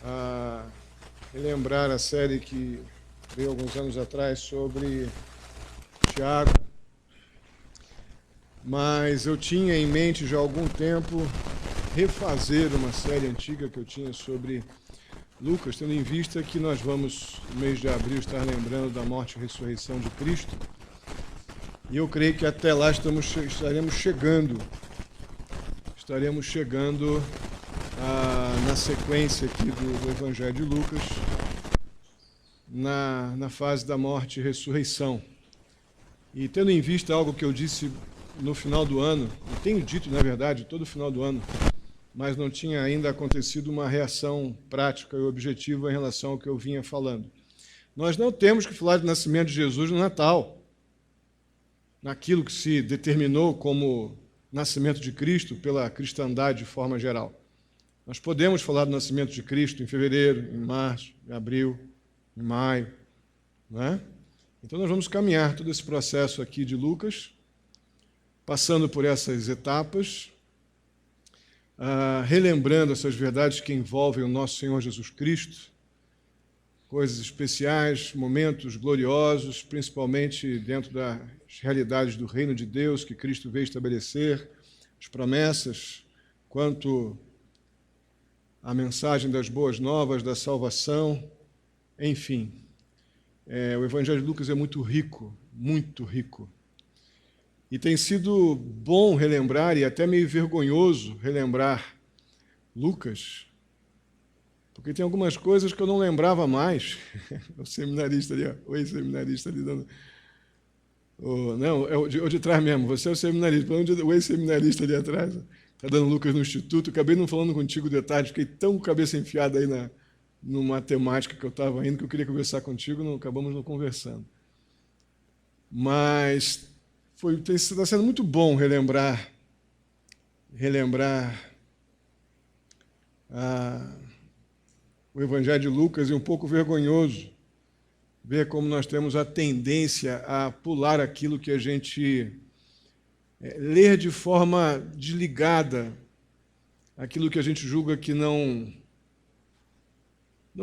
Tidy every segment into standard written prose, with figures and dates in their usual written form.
a relembrar a série que veio alguns anos atrás sobre Tiago, mas eu tinha em mente já há algum tempo refazer uma série antiga que eu tinha sobre Lucas, tendo em vista que nós vamos, no mês de abril, estar lembrando da morte e ressurreição de Cristo. E eu creio que até lá estaremos chegando na sequência aqui do Evangelho de Lucas, na fase da morte e ressurreição. E tendo em vista algo que eu disse no final do ano, e tenho dito, na verdade, todo final do ano, mas não tinha ainda acontecido uma reação prática e objetiva em relação ao que eu vinha falando. Nós não temos que falar do nascimento de Jesus no Natal, naquilo que se determinou como nascimento de Cristo pela cristandade de forma geral. Nós podemos falar do nascimento de Cristo em fevereiro, em março, em abril, em maio, não é? Então nós vamos caminhar todo esse processo aqui de Lucas, passando por essas etapas, relembrando essas verdades que envolvem o nosso Senhor Jesus Cristo, coisas especiais, momentos gloriosos, principalmente dentro das realidades do reino de Deus que Cristo veio estabelecer, as promessas quanto à mensagem das boas novas, da salvação, enfim. O Evangelho de Lucas é muito rico, muito rico. E tem sido bom relembrar, e até meio vergonhoso relembrar Lucas, porque tem algumas coisas que eu não lembrava mais. O seminarista ali, o ex-seminarista ali dando... não, é o de trás mesmo, você é o seminarista, o ex-seminarista ali atrás, está dando Lucas no Instituto. Acabei não falando contigo detalhes, fiquei tão com a cabeça enfiada aí numa temática que eu estava indo, que eu queria conversar contigo, acabamos não conversando. Mas está sendo muito bom relembrar o Evangelho de Lucas, e um pouco vergonhoso ver como nós temos a tendência a pular aquilo que a gente ler de forma desligada, aquilo que a gente julga que não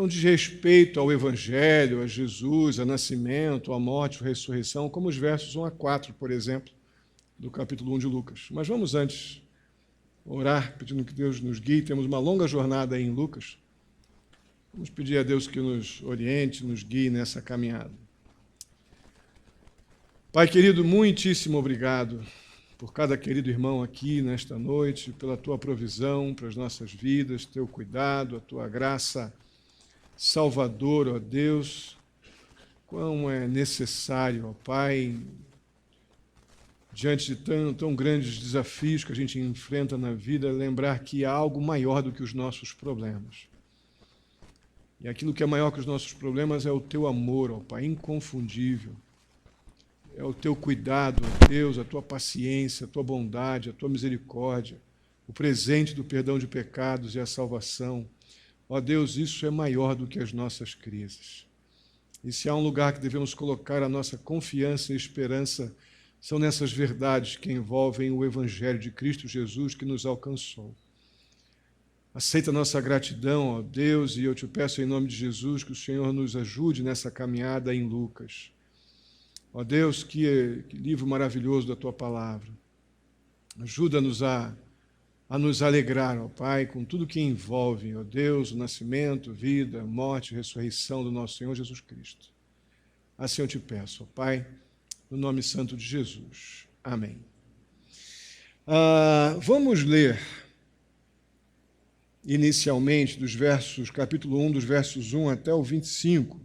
diz respeito ao Evangelho, a Jesus, ao nascimento, à morte, à ressurreição, como os versos 1 a 4, por exemplo, do capítulo 1 de Lucas. Mas vamos antes orar, pedindo que Deus nos guie. Temos uma longa jornada aí em Lucas. Vamos pedir a Deus que nos oriente, nos guie nessa caminhada. Pai querido, muitíssimo obrigado por cada querido irmão aqui nesta noite, pela tua provisão para as nossas vidas, teu cuidado, a tua graça salvadora, ó Deus. Quão é necessário, ó Pai, diante de tão grandes desafios que a gente enfrenta na vida, lembrar que há algo maior do que os nossos problemas. E aquilo que é maior que os nossos problemas é o teu amor, ó Pai, inconfundível. É o teu cuidado, ó Deus, a tua paciência, a tua bondade, a tua misericórdia, o presente do perdão de pecados e a salvação. Ó Deus, isso é maior do que as nossas crises. E se há um lugar que devemos colocar a nossa confiança e esperança, são nessas verdades que envolvem o Evangelho de Cristo Jesus que nos alcançou. Aceita a nossa gratidão, ó Deus, e eu te peço em nome de Jesus que o Senhor nos ajude nessa caminhada em Lucas. Ó Deus, que livro maravilhoso da tua palavra. Ajuda-nos a nos alegrar, ó Pai, com tudo que envolve, ó Deus, o nascimento, vida, morte e ressurreição do nosso Senhor Jesus Cristo. Assim eu te peço, ó Pai, no nome santo de Jesus. Amém. Vamos ler inicialmente capítulo 1, dos versos 1 até o 25.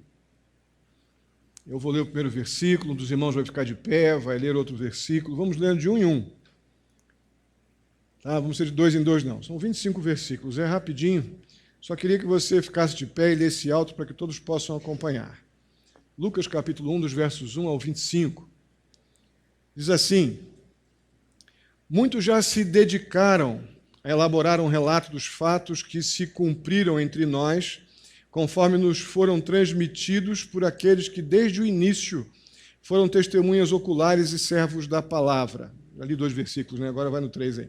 Eu vou ler o primeiro versículo, um dos irmãos vai ficar de pé, vai ler outro versículo. Vamos lendo de um em um. Vamos ser de 2 em 2, não. São 25 versículos, é rapidinho. Só queria que você ficasse de pé e lesse alto para que todos possam acompanhar. Lucas capítulo 1, dos versos 1 ao 25. Diz assim: muitos já se dedicaram a elaborar um relato dos fatos que se cumpriram entre nós, conforme nos foram transmitidos por aqueles que desde o início foram testemunhas oculares e servos da palavra. Já li 2 versículos, né? Agora vai no 3 aí.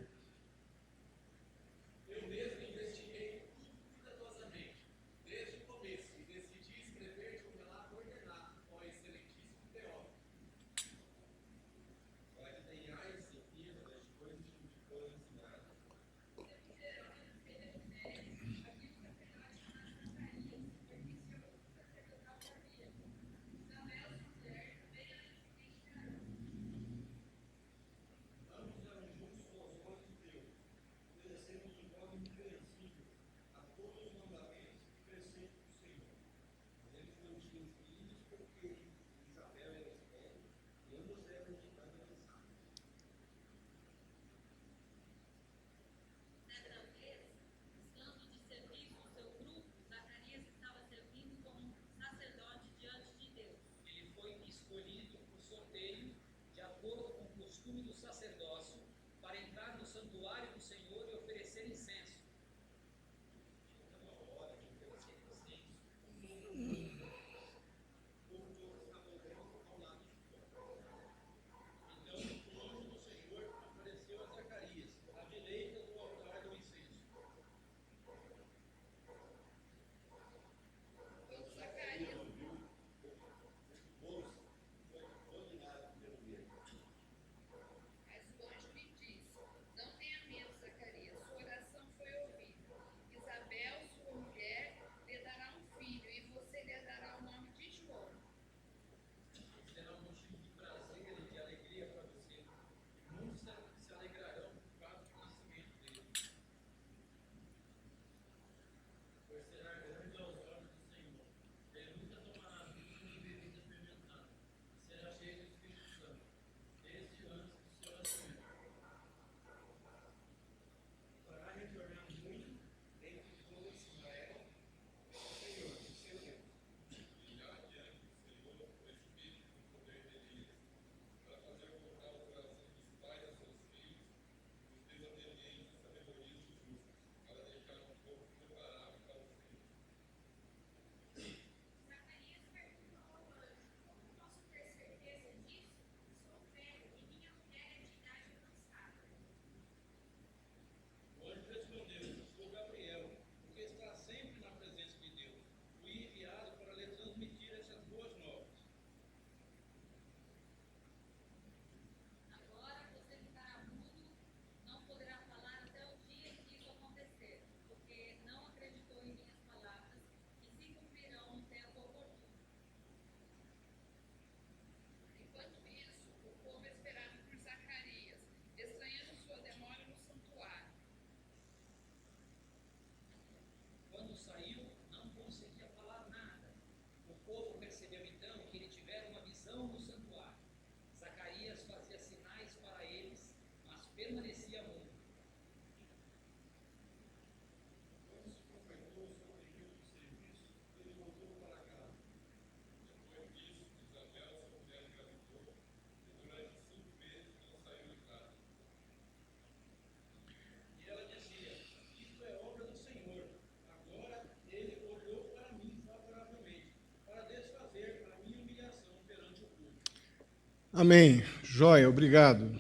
Amém. Joia, obrigado.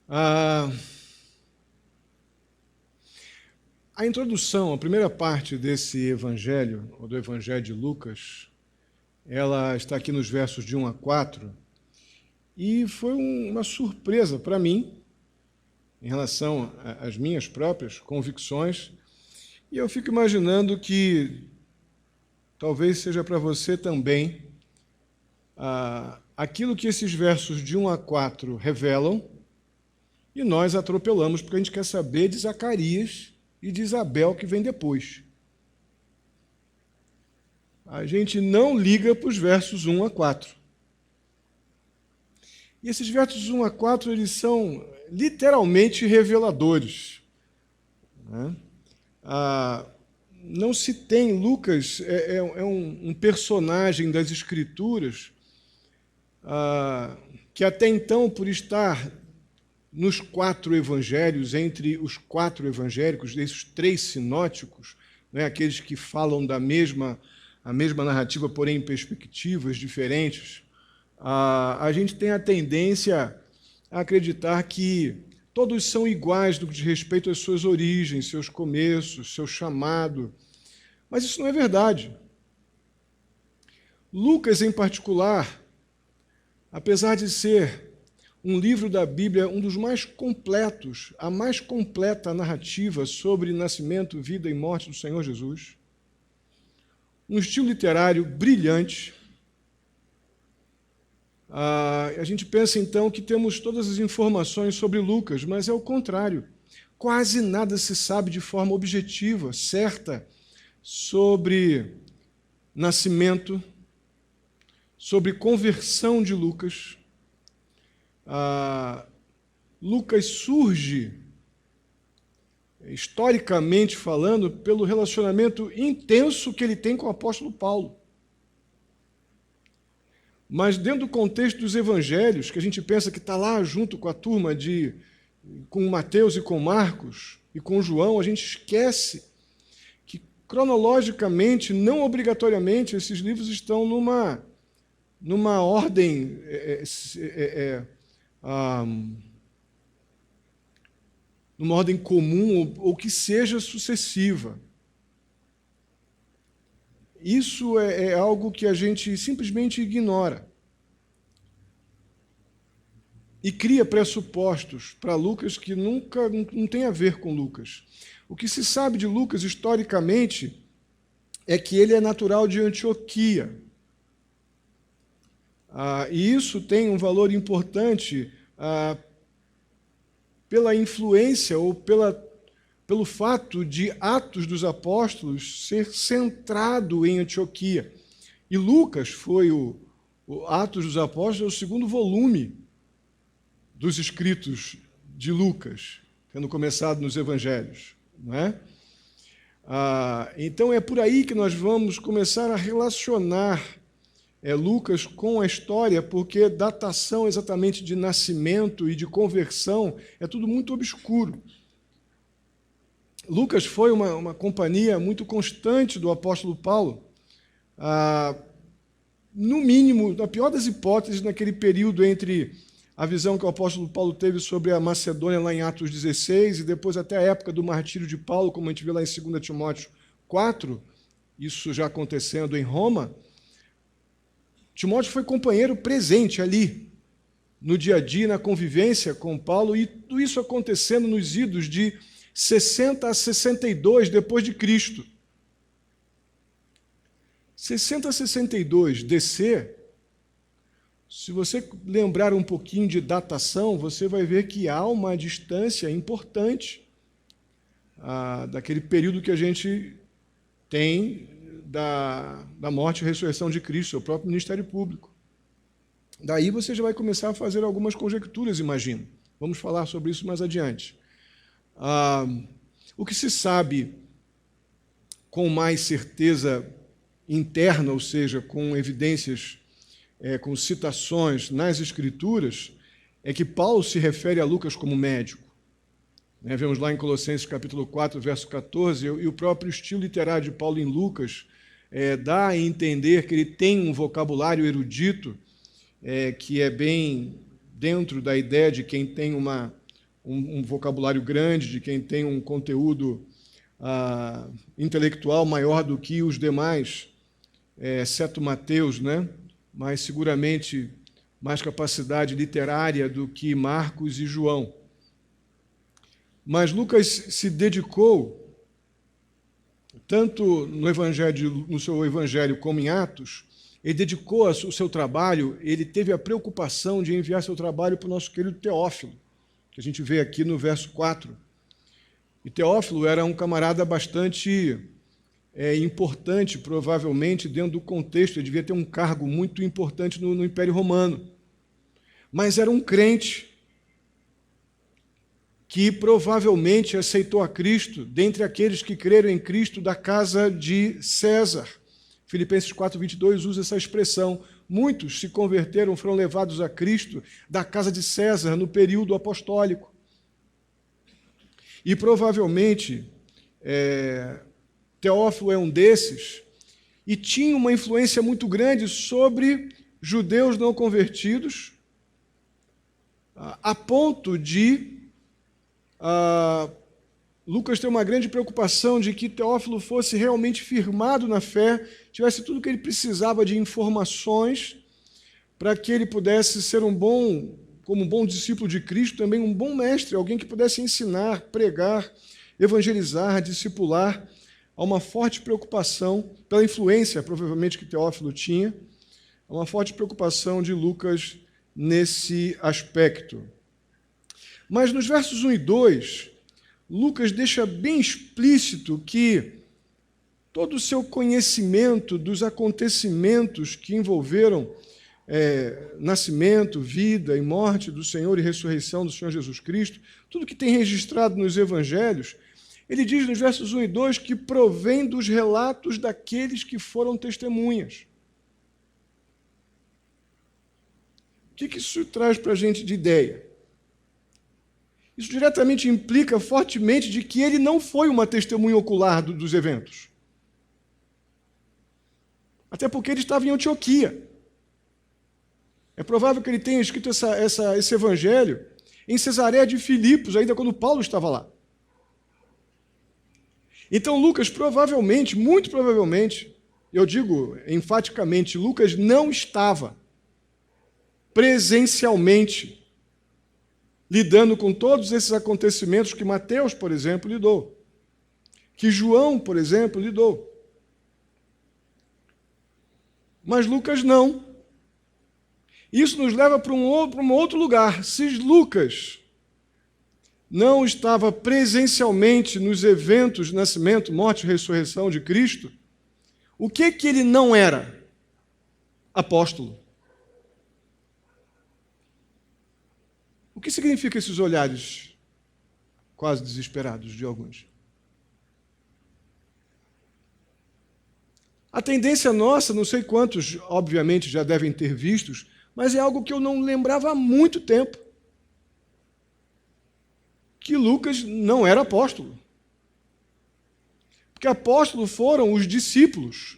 A introdução, a primeira parte desse evangelho, ou do evangelho de Lucas, ela está aqui nos versos de 1 a 4, e foi uma surpresa para mim, em relação às minhas próprias convicções, e eu fico imaginando que talvez seja para você também aquilo que esses versos de 1 a 4 revelam, e nós atropelamos porque a gente quer saber de Zacarias e de Isabel que vem depois. A gente não liga para os versos 1 a 4. E esses versos 1 a 4, eles são literalmente reveladores, né? Não se tem, Lucas é um personagem das Escrituras que até então, por estar nos 4 evangelhos, entre os 4 evangélicos, desses 3 sinóticos, né, aqueles que falam a mesma narrativa, porém em perspectivas diferentes, a gente tem a tendência a acreditar que todos são iguais no que diz respeito às suas origens, seus começos, seu chamado. Mas isso não é verdade. Lucas, em particular, apesar de ser um livro da Bíblia, um dos mais completos, a mais completa narrativa sobre nascimento, vida e morte do Senhor Jesus, um estilo literário brilhante. A gente pensa, então, que temos todas as informações sobre Lucas, mas é o contrário. Quase nada se sabe de forma objetiva, certa, sobre nascimento, sobre conversão de Lucas. Lucas surge, historicamente falando, pelo relacionamento intenso que ele tem com o apóstolo Paulo. Mas dentro do contexto dos evangelhos, que a gente pensa que está lá junto com a turma com Mateus e com Marcos e com João, a gente esquece que, cronologicamente, não obrigatoriamente, esses livros estão numa ordem numa ordem comum ou que seja sucessiva. Isso é algo que a gente simplesmente ignora e cria pressupostos para Lucas que nunca não tem a ver com Lucas. O que se sabe de Lucas historicamente é que ele é natural de Antioquia. E isso tem um valor importante pela influência ou pelo fato de Atos dos Apóstolos ser centrado em Antioquia. E Lucas foi o Atos dos Apóstolos, o segundo volume dos escritos de Lucas, tendo começado nos Evangelhos, não é? Então é por aí que nós vamos começar a relacionar Lucas com a história, porque datação exatamente de nascimento e de conversão é tudo muito obscuro. Lucas foi uma companhia muito constante do apóstolo Paulo, no mínimo, na pior das hipóteses, naquele período entre a visão que o apóstolo Paulo teve sobre a Macedônia, lá em Atos 16, e depois até a época do martírio de Paulo, como a gente vê lá em 2 Timóteo 4, isso já acontecendo em Roma. Timóteo foi companheiro presente ali, no dia a dia, na convivência com Paulo, e tudo isso acontecendo nos idos de 60 a 62 depois de Cristo. 60 a 62 DC, se você lembrar um pouquinho de datação, você vai ver que há uma distância importante daquele período que a gente tem da morte e ressurreição de Cristo, seu próprio ministério público. Daí você já vai começar a fazer algumas conjecturas, imagino. Vamos falar sobre isso mais adiante. O que se sabe com mais certeza interna, ou seja, com evidências, com citações nas Escrituras, é que Paulo se refere a Lucas como médico. Vemos lá em Colossenses capítulo 4, verso 14, e o próprio estilo literário de Paulo em Lucas dá a entender que ele tem um vocabulário erudito que é bem dentro da ideia de quem tem um vocabulário grande, de quem tem um conteúdo intelectual maior do que os demais, exceto Mateus, né? Mas seguramente mais capacidade literária do que Marcos e João. Mas Lucas se dedicou, tanto no seu evangelho como em Atos, ele dedicou o seu trabalho, ele teve a preocupação de enviar seu trabalho para o nosso querido Teófilo, que a gente vê aqui no verso 4. E Teófilo era um camarada bastante importante, provavelmente, dentro do contexto, ele devia ter um cargo muito importante no Império Romano. Mas era um crente que provavelmente aceitou a Cristo, dentre aqueles que creram em Cristo da casa de César. Filipenses 4:22 usa essa expressão. Muitos se converteram, foram levados a Cristo da casa de César no período apostólico. E provavelmente Teófilo é um desses, e tinha uma influência muito grande sobre judeus não convertidos, a ponto de Lucas tem uma grande preocupação de que Teófilo fosse realmente firmado na fé, tivesse tudo o que ele precisava de informações para que ele pudesse ser como um bom discípulo de Cristo, também um bom mestre, alguém que pudesse ensinar, pregar, evangelizar, discipular. Há uma forte preocupação, pela influência, provavelmente, que Teófilo tinha, há uma forte preocupação de Lucas nesse aspecto. Mas nos versos 1 e 2, Lucas deixa bem explícito que todo o seu conhecimento dos acontecimentos que envolveram nascimento, vida e morte do Senhor e ressurreição do Senhor Jesus Cristo, tudo que tem registrado nos evangelhos, ele diz nos versos 1 e 2 que provém dos relatos daqueles que foram testemunhas. O que isso traz para a gente de ideia? Isso diretamente implica fortemente de que ele não foi uma testemunha ocular dos eventos. Até porque ele estava em Antioquia. É provável que ele tenha escrito esse evangelho em Cesareia de Filipos, ainda quando Paulo estava lá. Então, Lucas provavelmente, muito provavelmente, eu digo enfaticamente, Lucas não estava presencialmente lidando com todos esses acontecimentos que Mateus, por exemplo, lidou, que João, por exemplo, lidou. Mas Lucas não. Isso nos leva para um outro lugar. Se Lucas não estava presencialmente nos eventos de nascimento, morte e ressurreição de Cristo, o que ele não era? Apóstolo. O que significa esses olhares quase desesperados de alguns? A tendência nossa, não sei quantos, obviamente, já devem ter vistos, mas é algo que eu não lembrava há muito tempo, que Lucas não era apóstolo. Porque apóstolos foram os discípulos.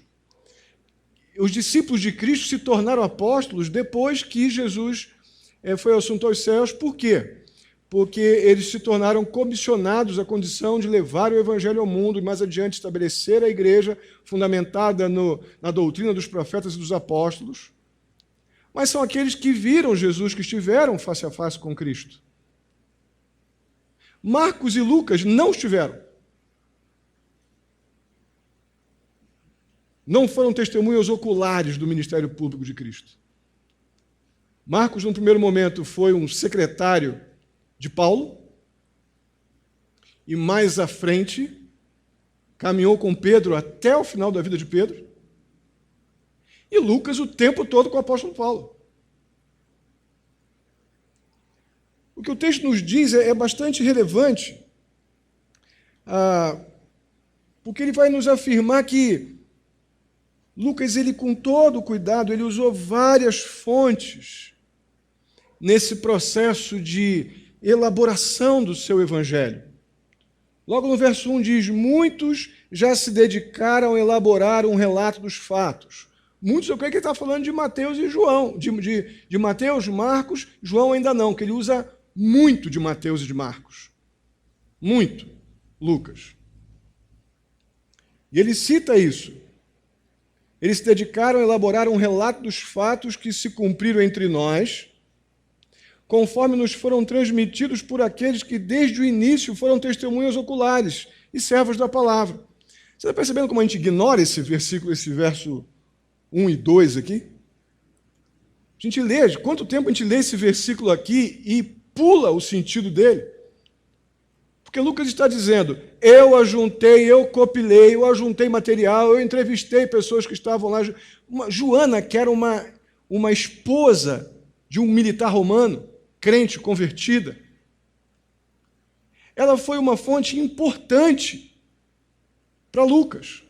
Os discípulos de Cristo se tornaram apóstolos depois que Jesus foi assunto aos céus. Por quê? Porque eles se tornaram comissionados à condição de levar o evangelho ao mundo e mais adiante estabelecer a igreja fundamentada na doutrina dos profetas e dos apóstolos. Mas são aqueles que viram Jesus, que estiveram face a face com Cristo. Marcos e Lucas não estiveram. Não foram testemunhas oculares do ministério público de Cristo. Marcos, no primeiro momento, foi um secretário de Paulo, e mais à frente caminhou com Pedro até o final da vida de Pedro, e Lucas o tempo todo com o apóstolo Paulo. O que o texto nos diz é bastante relevante, porque ele vai nos afirmar que Lucas, ele com todo cuidado, ele usou várias fontes nesse processo de elaboração do seu evangelho. Logo no verso 1 diz: muitos já se dedicaram a elaborar um relato dos fatos. Muitos eu creio que ele está falando de Mateus e João, de Mateus, Marcos, João ainda não, que ele usa muito de Mateus e de Marcos. Muito. Lucas. E ele cita isso. Eles se dedicaram a elaborar um relato dos fatos que se cumpriram entre nós, conforme nos foram transmitidos por aqueles que desde o início foram testemunhas oculares e servos da palavra. Você está percebendo como a gente ignora esse versículo, esse verso 1 e 2 aqui? A gente lê, quanto tempo a gente lê esse versículo aqui e pula o sentido dele? Porque Lucas está dizendo, eu ajuntei, eu copilei, eu ajuntei material, eu entrevistei pessoas que estavam lá. Joana, que era uma esposa de um militar romano, crente, convertida, ela foi uma fonte importante para Lucas,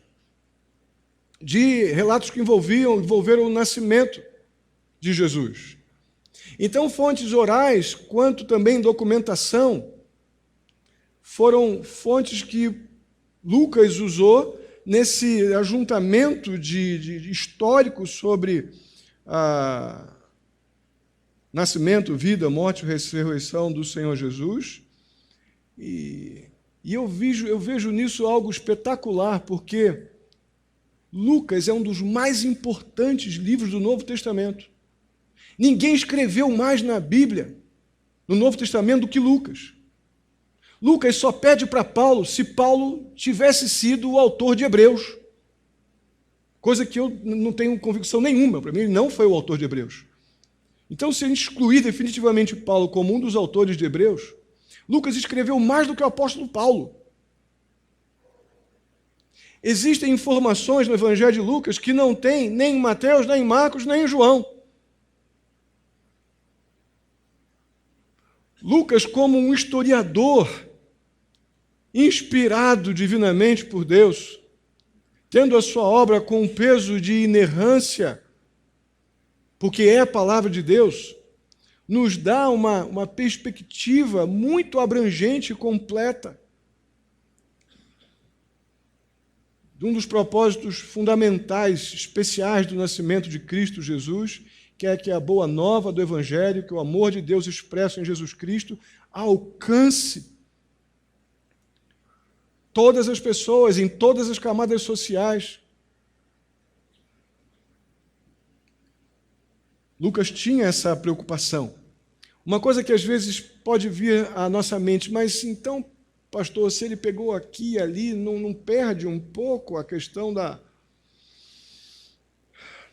de relatos que envolveram o nascimento de Jesus. Então, fontes orais, quanto também documentação, foram fontes que Lucas usou nesse ajuntamento de histórico sobre nascimento, vida, morte e ressurreição do Senhor Jesus. E eu vejo nisso algo espetacular, porque Lucas é um dos mais importantes livros do Novo Testamento. Ninguém escreveu mais na Bíblia, no Novo Testamento, do que Lucas. Lucas só pede para Paulo se Paulo tivesse sido o autor de Hebreus. Coisa que eu não tenho convicção nenhuma. Para mim, ele não foi o autor de Hebreus. Então, se a gente excluir definitivamente Paulo como um dos autores de Hebreus, Lucas escreveu mais do que o apóstolo Paulo. Existem informações no Evangelho de Lucas que não tem nem em Mateus, nem em Marcos, nem em João. Lucas, como um historiador inspirado divinamente por Deus, tendo a sua obra com um peso de inerrância, porque é a palavra de Deus, nos dá uma perspectiva muito abrangente e completa de um dos propósitos fundamentais, especiais do nascimento de Cristo Jesus, que é que a boa nova do Evangelho, que o amor de Deus expresso em Jesus Cristo, alcance todas as pessoas, em todas as camadas sociais. Lucas tinha essa preocupação. Uma coisa que às vezes pode vir à nossa mente, mas então, pastor, se ele pegou aqui e ali, não perde um pouco a questão do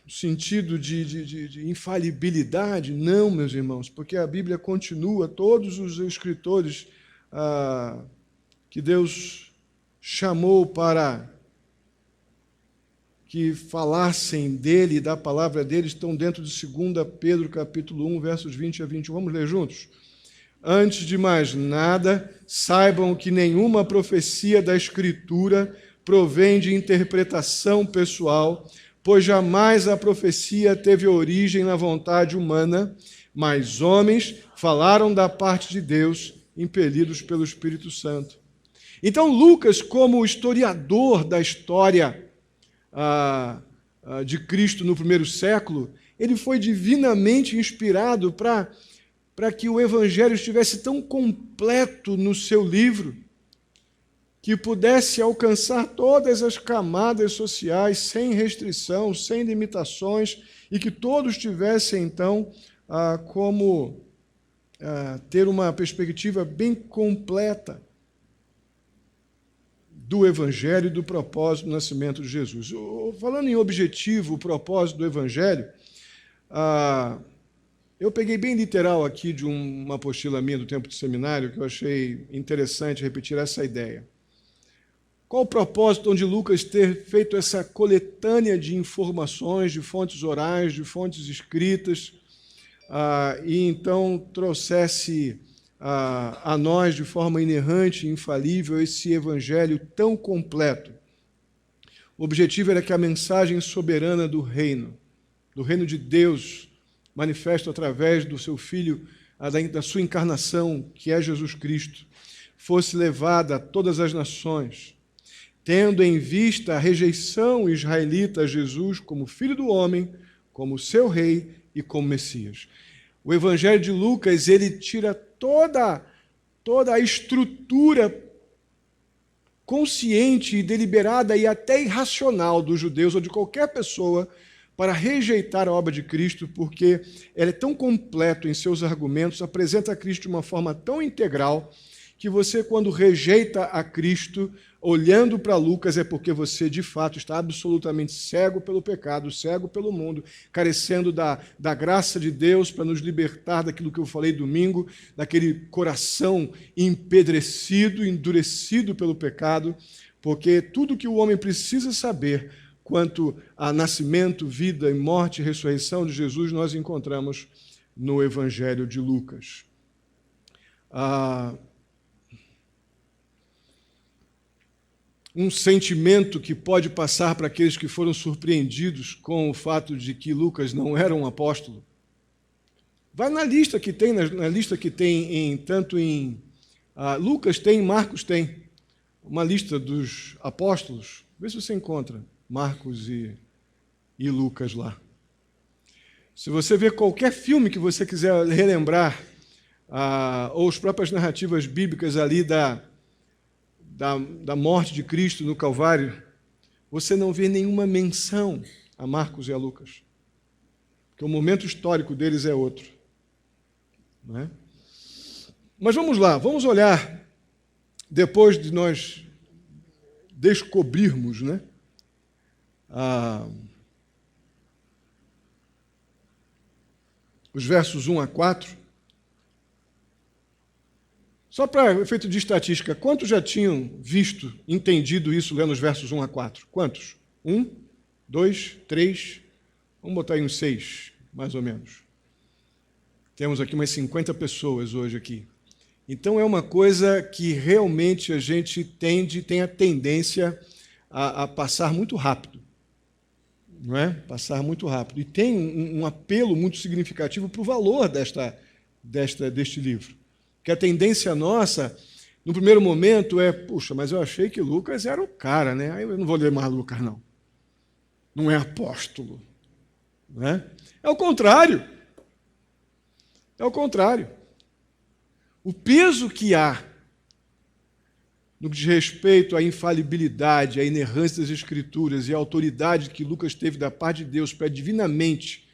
sentido de infalibilidade? Não, meus irmãos, porque a Bíblia continua, todos os escritores que Deus chamou para que falassem dele e da palavra dele estão dentro de 2 Pedro, capítulo 1, versos 20 a 21. Vamos ler juntos? Antes de mais nada, saibam que nenhuma profecia da Escritura provém de interpretação pessoal, pois jamais a profecia teve origem na vontade humana, mas homens falaram da parte de Deus, impelidos pelo Espírito Santo. Então, Lucas, como historiador da história de Cristo no primeiro século, ele foi divinamente inspirado para que o Evangelho estivesse tão completo no seu livro, que pudesse alcançar todas as camadas sociais, sem restrição, sem limitações, e que todos tivessem, então, como ter uma perspectiva bem completa do Evangelho e do propósito do nascimento de Jesus. Falando em objetivo, o propósito do Evangelho, eu peguei bem literal aqui de uma apostila minha do tempo de seminário, que eu achei interessante repetir essa ideia. Qual o propósito de Lucas ter feito essa coletânea de informações, de fontes orais, de fontes escritas, e então trouxesse a nós, de forma inerrante e infalível, esse evangelho tão completo? O objetivo era que a mensagem soberana do reino de Deus, manifesto através do seu Filho, da sua encarnação, que é Jesus Cristo, fosse levada a todas as nações, tendo em vista a rejeição israelita a Jesus como Filho do Homem, como seu Rei e como Messias. O Evangelho de Lucas, ele tira toda a estrutura consciente e deliberada e até irracional dos judeus ou de qualquer pessoa para rejeitar a obra de Cristo, porque ele é tão completo em seus argumentos, apresenta a Cristo de uma forma tão integral, que você, quando rejeita a Cristo, olhando para Lucas, é porque você, de fato, está absolutamente cego pelo pecado, cego pelo mundo, carecendo da graça de Deus para nos libertar daquilo que eu falei domingo, daquele coração empedrecido, endurecido pelo pecado, porque tudo que o homem precisa saber quanto a nascimento, vida, morte e ressurreição de Jesus, nós encontramos no Evangelho de Lucas. Um sentimento que pode passar para aqueles que foram surpreendidos com o fato de que Lucas não era um apóstolo. Vai na lista que tem, tanto em Lucas tem, Marcos tem, uma lista dos apóstolos. Vê se você encontra Marcos e Lucas lá. Se você ver qualquer filme que você quiser relembrar, ou as próprias narrativas bíblicas ali da morte de Cristo no Calvário, você não vê nenhuma menção a Marcos e a Lucas. Porque o momento histórico deles é outro. Não é? Mas vamos lá, vamos olhar, depois de nós descobrirmos, né, os versos 1 a 4, só para efeito de estatística, quantos já tinham visto, entendido isso lendo os versos 1 a 4? Quantos? 1, 2, 3, vamos botar aí uns 6, mais ou menos. Temos aqui umas 50 pessoas hoje aqui. Então é uma coisa que realmente a gente tem a tendência a passar muito rápido. Não é? Passar muito rápido. E tem um apelo muito significativo para o valor deste livro. Que a tendência nossa, no primeiro momento, é, puxa, mas eu achei que Lucas era o cara, né? Aí eu não vou ler mais Lucas, não. Não é apóstolo. Não é? É o contrário. É o contrário. O peso que há no que diz respeito à infalibilidade, à inerrância das Escrituras e à autoridade que Lucas teve da parte de Deus para divinamente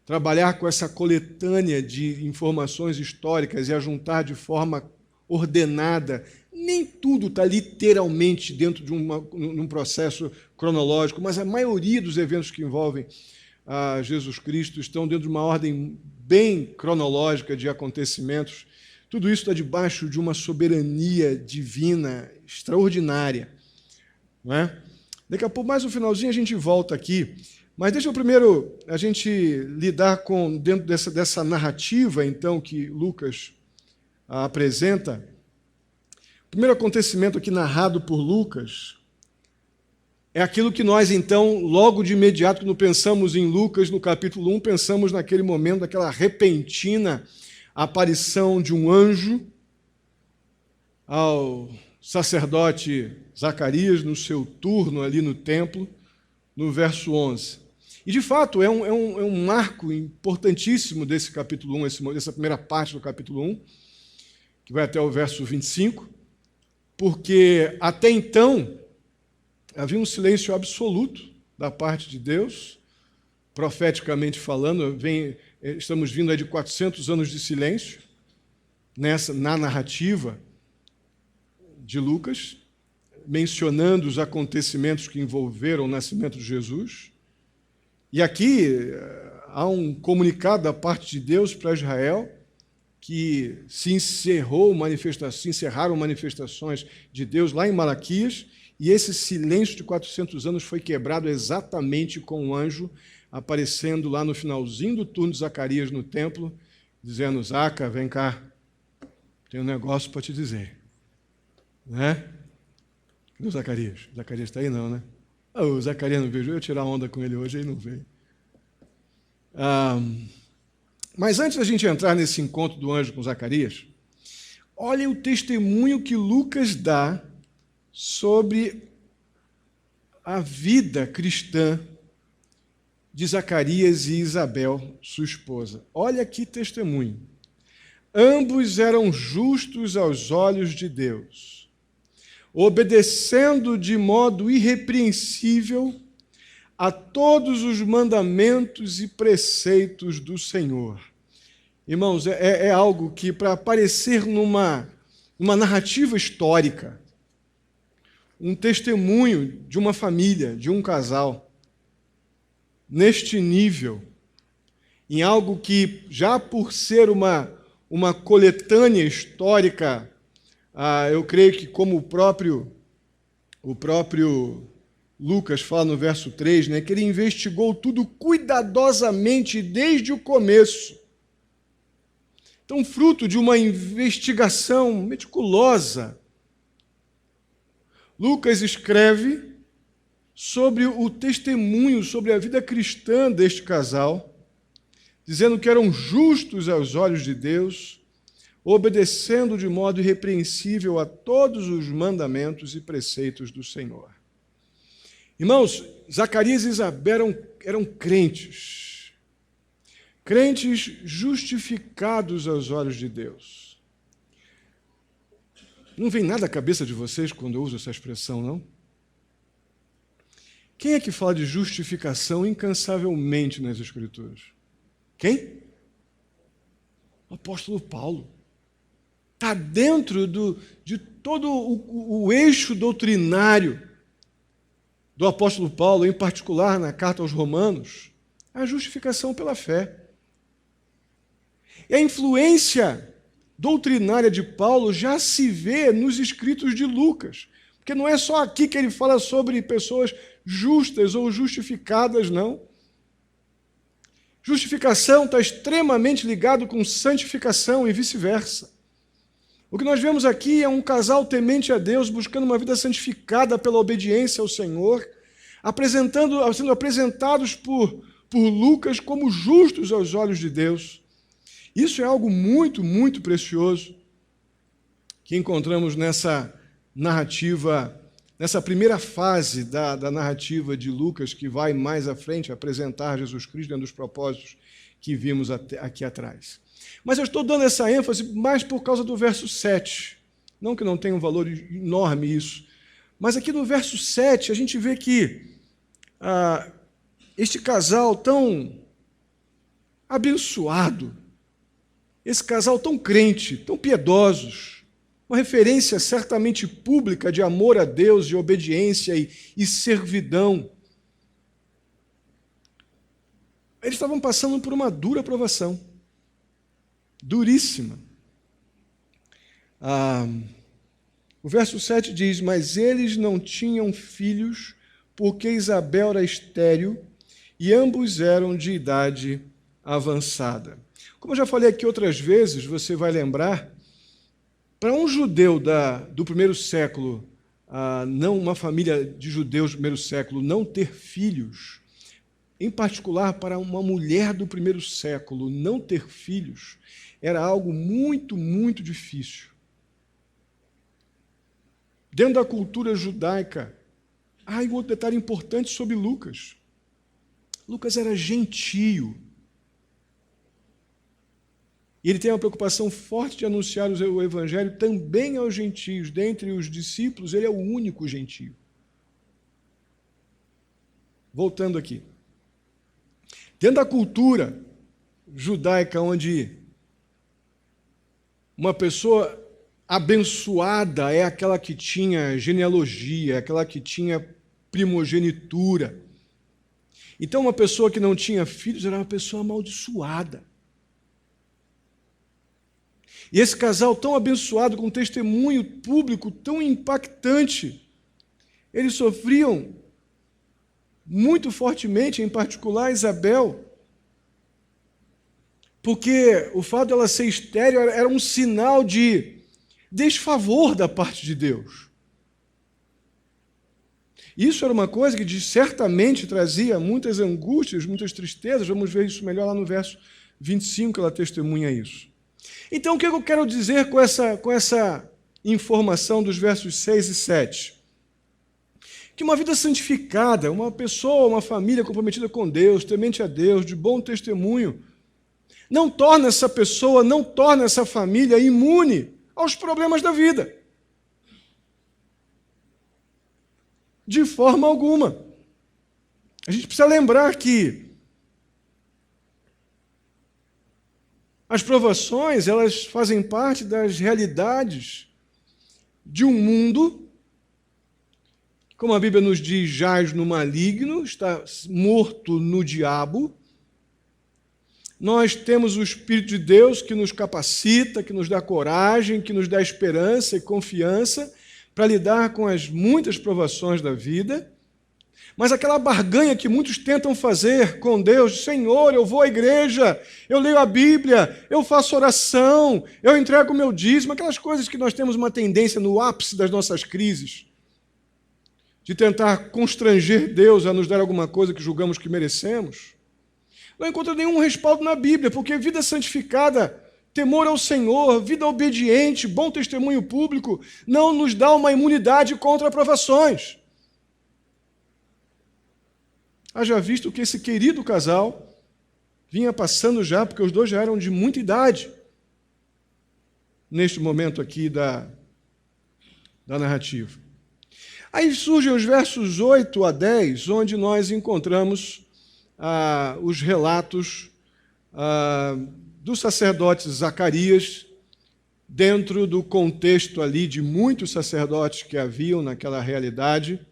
trabalhar com essa coletânea de informações históricas e ajuntar de forma ordenada. Nem tudo está literalmente dentro de um processo cronológico, mas a maioria dos eventos que envolvem Jesus Cristo estão dentro de uma ordem bem cronológica de acontecimentos. Tudo isso está debaixo de uma soberania divina extraordinária. Não é? Daqui a pouco, mais no finalzinho, a gente volta aqui. Mas deixa eu primeiro a gente lidar com, dentro dessa narrativa, então, que Lucas apresenta. O primeiro acontecimento aqui narrado por Lucas é aquilo que nós, então, logo de imediato, quando pensamos em Lucas, no capítulo 1, pensamos naquele momento, daquela repentina aparição de um anjo ao sacerdote Zacarias no seu turno ali no templo, no verso 11. E, de fato, é um marco importantíssimo desse capítulo 1, dessa primeira parte do capítulo 1, que vai até o verso 25, porque até então havia um silêncio absoluto da parte de Deus, profeticamente falando. Estamos vindo aí de 400 anos de silêncio na narrativa de Lucas, mencionando os acontecimentos que envolveram o nascimento de Jesus. E aqui há um comunicado da parte de Deus para Israel que se encerraram manifestações de Deus lá em Malaquias, e esse silêncio de 400 anos foi quebrado exatamente com o anjo aparecendo lá no finalzinho do turno de Zacarias no templo, dizendo: Zaca, vem cá, tem um negócio para te dizer. Né? Cadê o Zacarias? Zacarias está aí não, né? O Zacarias não veio, eu ia tirar onda com ele hoje, ele não veio. Mas antes da gente entrar nesse encontro do anjo com Zacarias, olhem o testemunho que Lucas dá sobre a vida cristã de Zacarias e Isabel, sua esposa. Olha que testemunho. Ambos eram justos aos olhos de Deus, obedecendo de modo irrepreensível a todos os mandamentos e preceitos do Senhor. Irmãos, é algo que, para aparecer numa narrativa histórica, um testemunho de uma família, de um casal, neste nível, em algo que, já por ser uma coletânea histórica, eu creio que, como o próprio Lucas fala no verso 3, né, que ele investigou tudo cuidadosamente desde o começo. Então, fruto de uma investigação meticulosa, Lucas escreve sobre o testemunho, sobre a vida cristã deste casal, dizendo que eram justos aos olhos de Deus, obedecendo de modo irrepreensível a todos os mandamentos e preceitos do Senhor. Irmãos, Zacarias e Isabel eram crentes justificados aos olhos de Deus. Não vem nada à cabeça de vocês quando eu uso essa expressão, não? Quem é que fala de justificação incansavelmente nas Escrituras? Quem? O apóstolo Paulo. Está dentro de todo o eixo doutrinário do apóstolo Paulo, em particular na carta aos Romanos, a justificação pela fé. E a influência doutrinária de Paulo já se vê nos escritos de Lucas, porque não é só aqui que ele fala sobre pessoas justas ou justificadas, não. Justificação está extremamente ligado com santificação e vice-versa. O que nós vemos aqui é um casal temente a Deus, buscando uma vida santificada pela obediência ao Senhor, sendo apresentados por Lucas como justos aos olhos de Deus. Isso é algo muito, muito precioso que encontramos nessa narrativa, nessa primeira fase da narrativa de Lucas, que vai mais à frente apresentar Jesus Cristo dentro dos propósitos que vimos aqui atrás. Mas eu estou dando essa ênfase mais por causa do verso 7. Não que não tenha um valor enorme isso, mas aqui no verso 7 a gente vê que este casal tão abençoado, esse casal tão crente, tão piedosos, uma referência certamente pública de amor a Deus, de obediência e servidão. Eles estavam passando por uma dura provação, duríssima. O verso 7 diz: mas eles não tinham filhos, porque Isabel era estéril, e ambos eram de idade avançada. Como eu já falei aqui outras vezes, você vai lembrar, para um judeu do primeiro século, não uma família de judeus do primeiro século, não ter filhos, em particular para uma mulher do primeiro século não ter filhos, era algo muito, muito difícil. Dentro da cultura judaica, há um outro detalhe importante sobre Lucas. Lucas era gentio. E ele tem uma preocupação forte de anunciar o evangelho também aos gentios. Dentre os discípulos, ele é o único gentio. Voltando aqui. Dentro da cultura judaica, onde uma pessoa abençoada é aquela que tinha genealogia, é aquela que tinha primogenitura. Então, uma pessoa que não tinha filhos era uma pessoa amaldiçoada. E esse casal tão abençoado, com um testemunho público tão impactante, eles sofriam muito fortemente, em particular Isabel, porque o fato dela ser estéril era um sinal de desfavor da parte de Deus. Isso era uma coisa que certamente trazia muitas angústias, muitas tristezas. Vamos ver isso melhor lá no verso 25, ela testemunha isso. Então, o que eu quero dizer com essa informação dos versos 6 e 7? que uma vida santificada, uma pessoa, uma família comprometida com Deus, temente a Deus, de bom testemunho, não torna essa pessoa, não torna essa família imune aos problemas da vida. De forma alguma. A gente precisa lembrar que as provações, elas fazem parte das realidades de um mundo, como a Bíblia nos diz, jaz no maligno, está morto no diabo. Nós temos o Espírito de Deus que nos capacita, que nos dá coragem, que nos dá esperança e confiança para lidar com as muitas provações da vida. Mas aquela barganha que muitos tentam fazer com Deus, Senhor, eu vou à igreja, eu leio a Bíblia, eu faço oração, eu entrego o meu dízimo, aquelas coisas que nós temos uma tendência no ápice das nossas crises, de tentar constranger Deus a nos dar alguma coisa que julgamos que merecemos, não encontra nenhum respaldo na Bíblia, porque vida santificada, temor ao Senhor, vida obediente, bom testemunho público, não nos dá uma imunidade contra provações. Haja visto que esse querido casal vinha passando já, porque os dois já eram de muita idade, neste momento aqui da narrativa. Aí surgem os versos 8 a 10, onde nós encontramos os relatos do sacerdote Zacarias, dentro do contexto ali de muitos sacerdotes que haviam naquela realidade,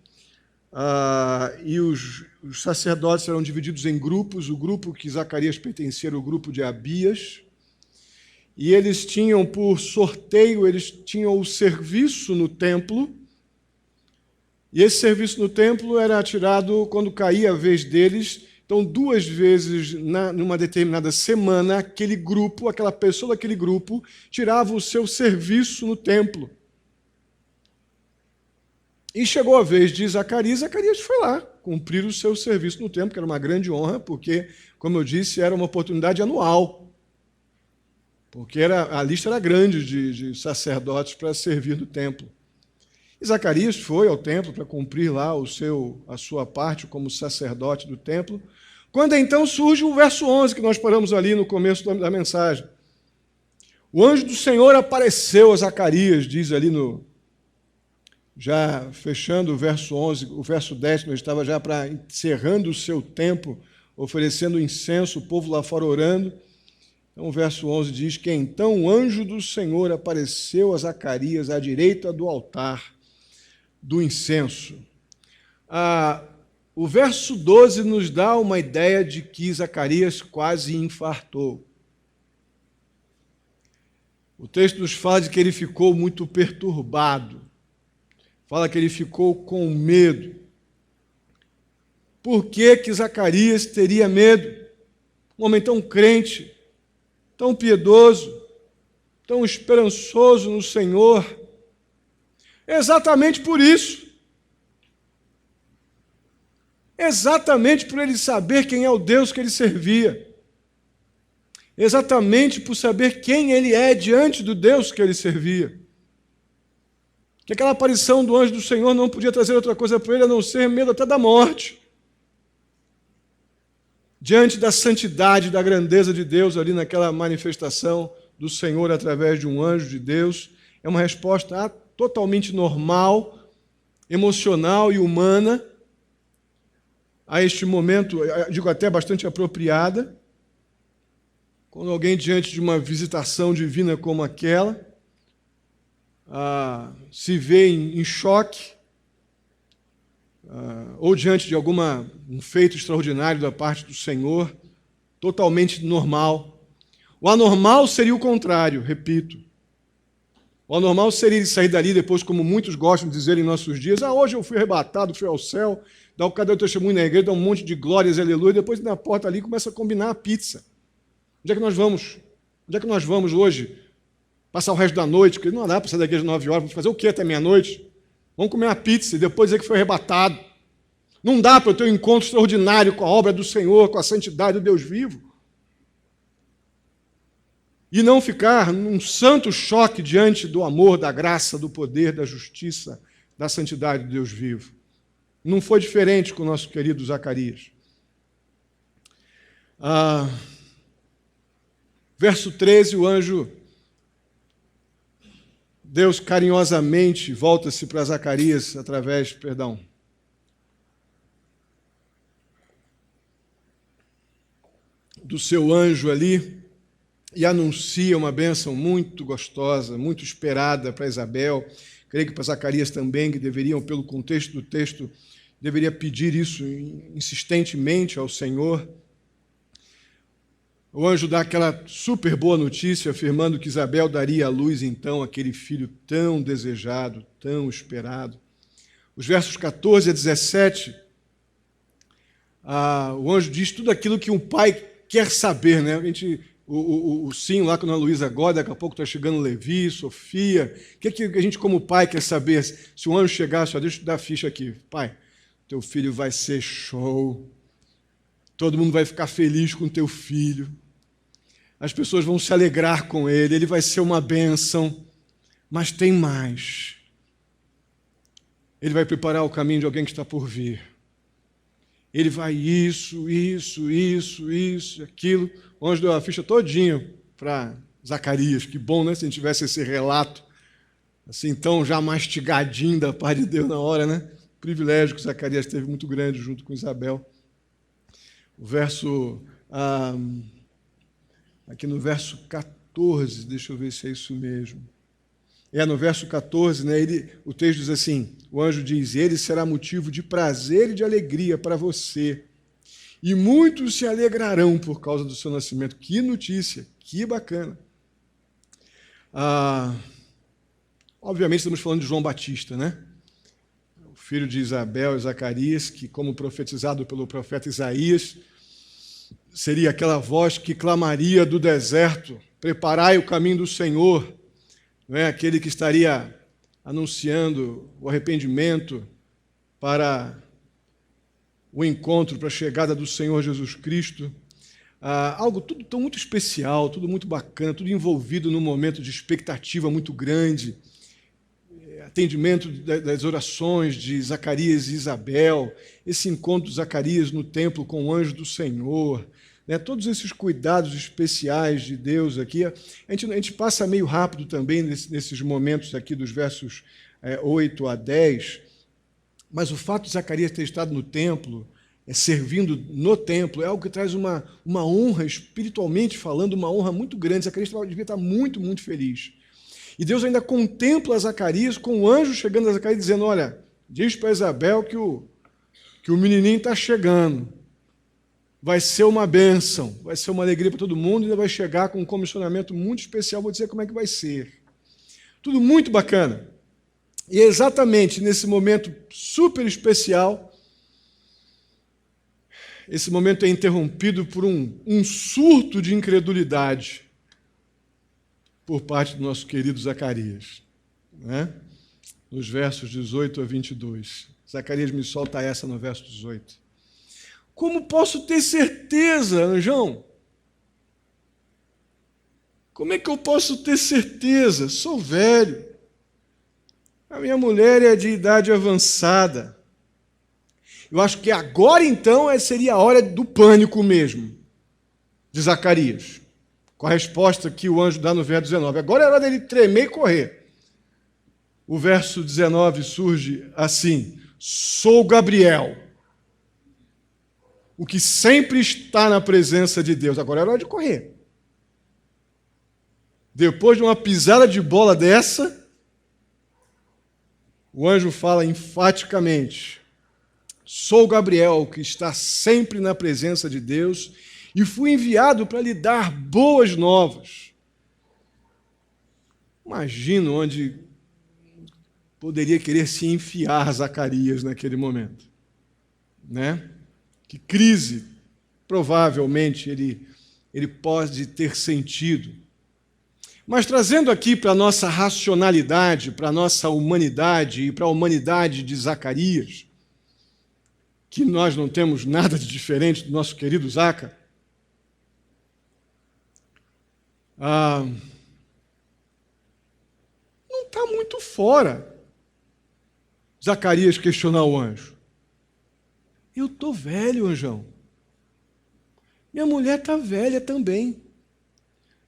e os sacerdotes eram divididos em grupos. O grupo que Zacarias pertencia era o grupo de Abias, e eles tinham, por sorteio, eles tinham o serviço no templo, e esse serviço no templo era tirado quando caía a vez deles. Então, 2 vezes numa determinada semana, aquele grupo, aquela pessoa daquele grupo, tirava o seu serviço no templo. E chegou a vez de Zacarias, Zacarias foi lá cumprir o seu serviço no templo, que era uma grande honra, porque, como eu disse, era uma oportunidade anual. Porque a lista era grande de sacerdotes para servir no templo. E Zacarias foi ao templo para cumprir lá a sua parte como sacerdote do templo, quando então surge o verso 11, que nós paramos ali no começo da mensagem. O anjo do Senhor apareceu a Zacarias, diz ali já fechando o verso 11, o verso 10, nós estava já para encerrando o seu tempo, oferecendo incenso, o povo lá fora orando. Então o verso 11 diz que então o anjo do Senhor apareceu a Zacarias à direita do altar do incenso. O verso 12 nos dá uma ideia de que Zacarias quase infartou. O texto nos fala de que ele ficou muito perturbado. Fala que ele ficou com medo. Por que Zacarias teria medo? Um homem tão crente, tão piedoso, tão esperançoso no Senhor. Exatamente por isso. Exatamente por ele saber quem é o Deus que ele servia. Exatamente por saber quem ele é diante do Deus que ele servia. Que aquela aparição do anjo do Senhor não podia trazer outra coisa para ele a não ser medo até da morte. Diante da santidade, da grandeza de Deus ali naquela manifestação do Senhor através de um anjo de Deus, é uma resposta totalmente normal, emocional e humana a este momento, digo até bastante apropriada, quando alguém diante de uma visitação divina como aquela, se vê em choque, ou diante de um feito extraordinário da parte do Senhor, totalmente normal. O anormal seria o contrário, repito. O anormal seria ele sair dali depois, como muitos gostam de dizer em nossos dias, hoje eu fui arrebatado, fui ao céu, dá o cadê o testemunho na igreja, dá um monte de glórias, aleluia, e depois na porta ali começa a combinar a pizza. Onde é que nós vamos? Onde é que nós vamos hoje? Passar o resto da noite, porque não dá para sair da igreja às 9 horas, vamos fazer o quê até meia-noite? Vamos comer uma pizza e depois dizer que foi arrebatado. Não dá para eu ter um encontro extraordinário com a obra do Senhor, com a santidade do Deus vivo. E não ficar num santo choque diante do amor, da graça, do poder, da justiça, da santidade do Deus vivo. Não foi diferente com o nosso querido Zacarias. Verso 13, o anjo, Deus carinhosamente volta-se para Zacarias do seu anjo ali, e anuncia uma bênção muito gostosa, muito esperada para Isabel. Creio que para Zacarias também, que deveriam, pelo contexto do texto, deveria pedir isso insistentemente ao Senhor. O anjo dá aquela super boa notícia, afirmando que Isabel daria à luz, então, aquele filho tão desejado, tão esperado. Os versos 14 a 17, o anjo diz tudo aquilo que um pai quer saber, né? O sim lá com a Ana Luísa agora, daqui a pouco está chegando Levi, Sofia. O que a gente, como pai, quer saber? Se o anjo chegasse, deixa eu te dar a ficha aqui. Pai, teu filho vai ser show. Todo mundo vai ficar feliz com teu filho. As pessoas vão se alegrar com ele. Ele vai ser uma bênção. Mas tem mais. Ele vai preparar o caminho de alguém que está por vir. Ele vai isso, aquilo. O anjo deu a ficha todinha para Zacarias. Que bom, né? Se a gente tivesse esse relato assim, tão já mastigadinho da parte de Deus na hora, né? O privilégio que Zacarias teve muito grande junto com Isabel. O verso... aqui no verso 14, deixa eu ver se é isso mesmo. No verso 14, né, o texto diz assim, o anjo diz, ele será motivo de prazer e de alegria para você, e muitos se alegrarão por causa do seu nascimento. Que notícia, que bacana. Obviamente estamos falando de João Batista, né? O filho de Isabel e Zacarias, que, como profetizado pelo profeta Isaías, seria aquela voz que clamaria do deserto, preparai o caminho do Senhor, não é? Aquele que estaria anunciando o arrependimento para o encontro, para a chegada do Senhor Jesus Cristo. Algo tudo tão muito especial, tudo muito bacana, tudo envolvido num momento de expectativa muito grande, atendimento das orações de Zacarias e Isabel, esse encontro de Zacarias no templo com o anjo do Senhor, né? Todos esses cuidados especiais de Deus aqui, a gente passa meio rápido também nesses momentos aqui dos versos 8 a 10, mas o fato de Zacarias ter estado no templo, servindo no templo, é algo que traz uma honra, espiritualmente falando, uma honra muito grande. Zacarias devia estar muito, muito feliz. E Deus ainda contempla Zacarias com o anjo chegando a Zacarias dizendo, olha, diz para Isabel que o menininho está chegando. Vai ser uma bênção, vai ser uma alegria para todo mundo, e ainda vai chegar com um comissionamento muito especial, vou dizer como é que vai ser. Tudo muito bacana. E exatamente nesse momento super especial, esse momento é interrompido por um surto de incredulidade por parte do nosso querido Zacarias, né? Nos versos 18 a 22. Zacarias me solta essa no verso 18. Como posso ter certeza, anjão? Como é que eu posso ter certeza? Sou velho. A minha mulher é de idade avançada. Eu acho que agora, então, seria a hora do pânico mesmo, de Zacarias, com a resposta que o anjo dá no verso 19. Agora é hora dele tremer e correr. O verso 19 surge assim, sou Gabriel, o que sempre está na presença de Deus. Agora é hora de correr. Depois de uma pisada de bola dessa, o anjo fala enfaticamente, sou Gabriel, que está sempre na presença de Deus, e fui enviado para lhe dar boas novas. Imagino onde poderia querer se enfiar Zacarias naquele momento, né? Que crise, provavelmente, ele pode ter sentido. Mas trazendo aqui para a nossa racionalidade, para a nossa humanidade e para a humanidade de Zacarias, que nós não temos nada de diferente do nosso querido Zaca, não está muito fora Zacarias questionar o anjo. Eu estou velho, anjão. Minha mulher está velha também.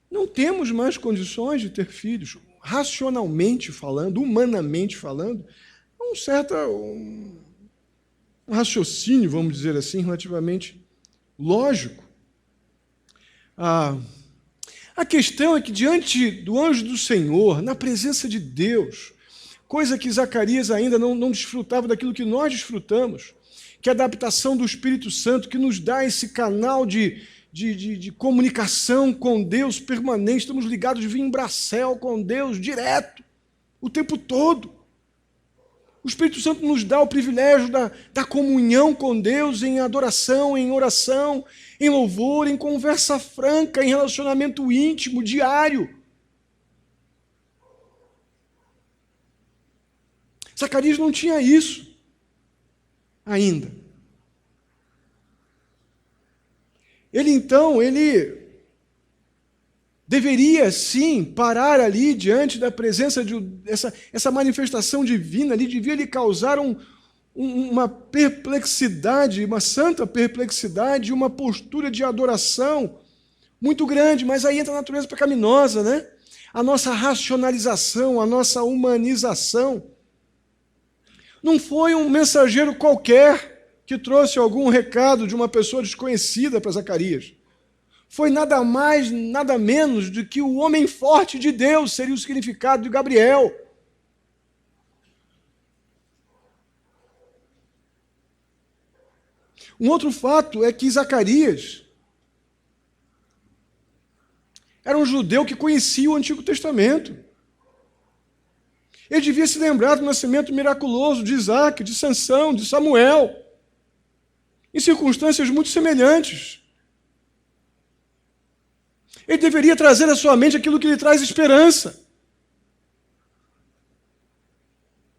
Não temos mais condições de ter filhos. Racionalmente falando, humanamente falando, um raciocínio, vamos dizer assim, relativamente lógico. A questão é que diante do anjo do Senhor, na presença de Deus, coisa que Zacarias ainda não desfrutava daquilo que nós desfrutamos, que é a adaptação do Espírito Santo, que nos dá esse canal de comunicação com Deus permanente, estamos ligados via Embracel com Deus direto, o tempo todo. O Espírito Santo nos dá o privilégio da comunhão com Deus em adoração, em oração, em louvor, em conversa franca, em relacionamento íntimo, diário. Zacarias não tinha isso ainda. Ele deveria sim parar ali diante da presença de essa manifestação divina ali, devia lhe causar uma perplexidade, uma santa perplexidade, uma postura de adoração muito grande, mas aí entra a natureza pecaminosa, né? A nossa racionalização, a nossa humanização. Não foi um mensageiro qualquer que trouxe algum recado de uma pessoa desconhecida para Zacarias. Foi nada mais, nada menos do que o homem forte de Deus, seria o significado de Gabriel. Um outro fato é que Zacarias era um judeu que conhecia o Antigo Testamento. Ele devia se lembrar do nascimento miraculoso de Isaac, de Sansão, de Samuel, em circunstâncias muito semelhantes. Ele deveria trazer à sua mente aquilo que lhe traz esperança.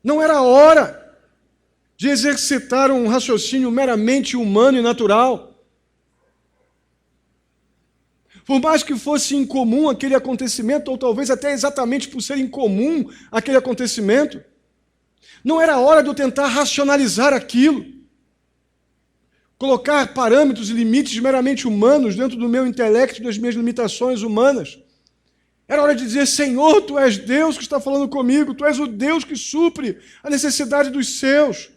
Não era hora de exercitar um raciocínio meramente humano e natural. Por mais que fosse incomum aquele acontecimento, ou talvez até exatamente por ser incomum aquele acontecimento, não era hora de eu tentar racionalizar aquilo, colocar parâmetros e limites meramente humanos dentro do meu intelecto e das minhas limitações humanas. Era hora de dizer: Senhor, Tu és Deus que está falando comigo, Tu és o Deus que supre a necessidade dos seus,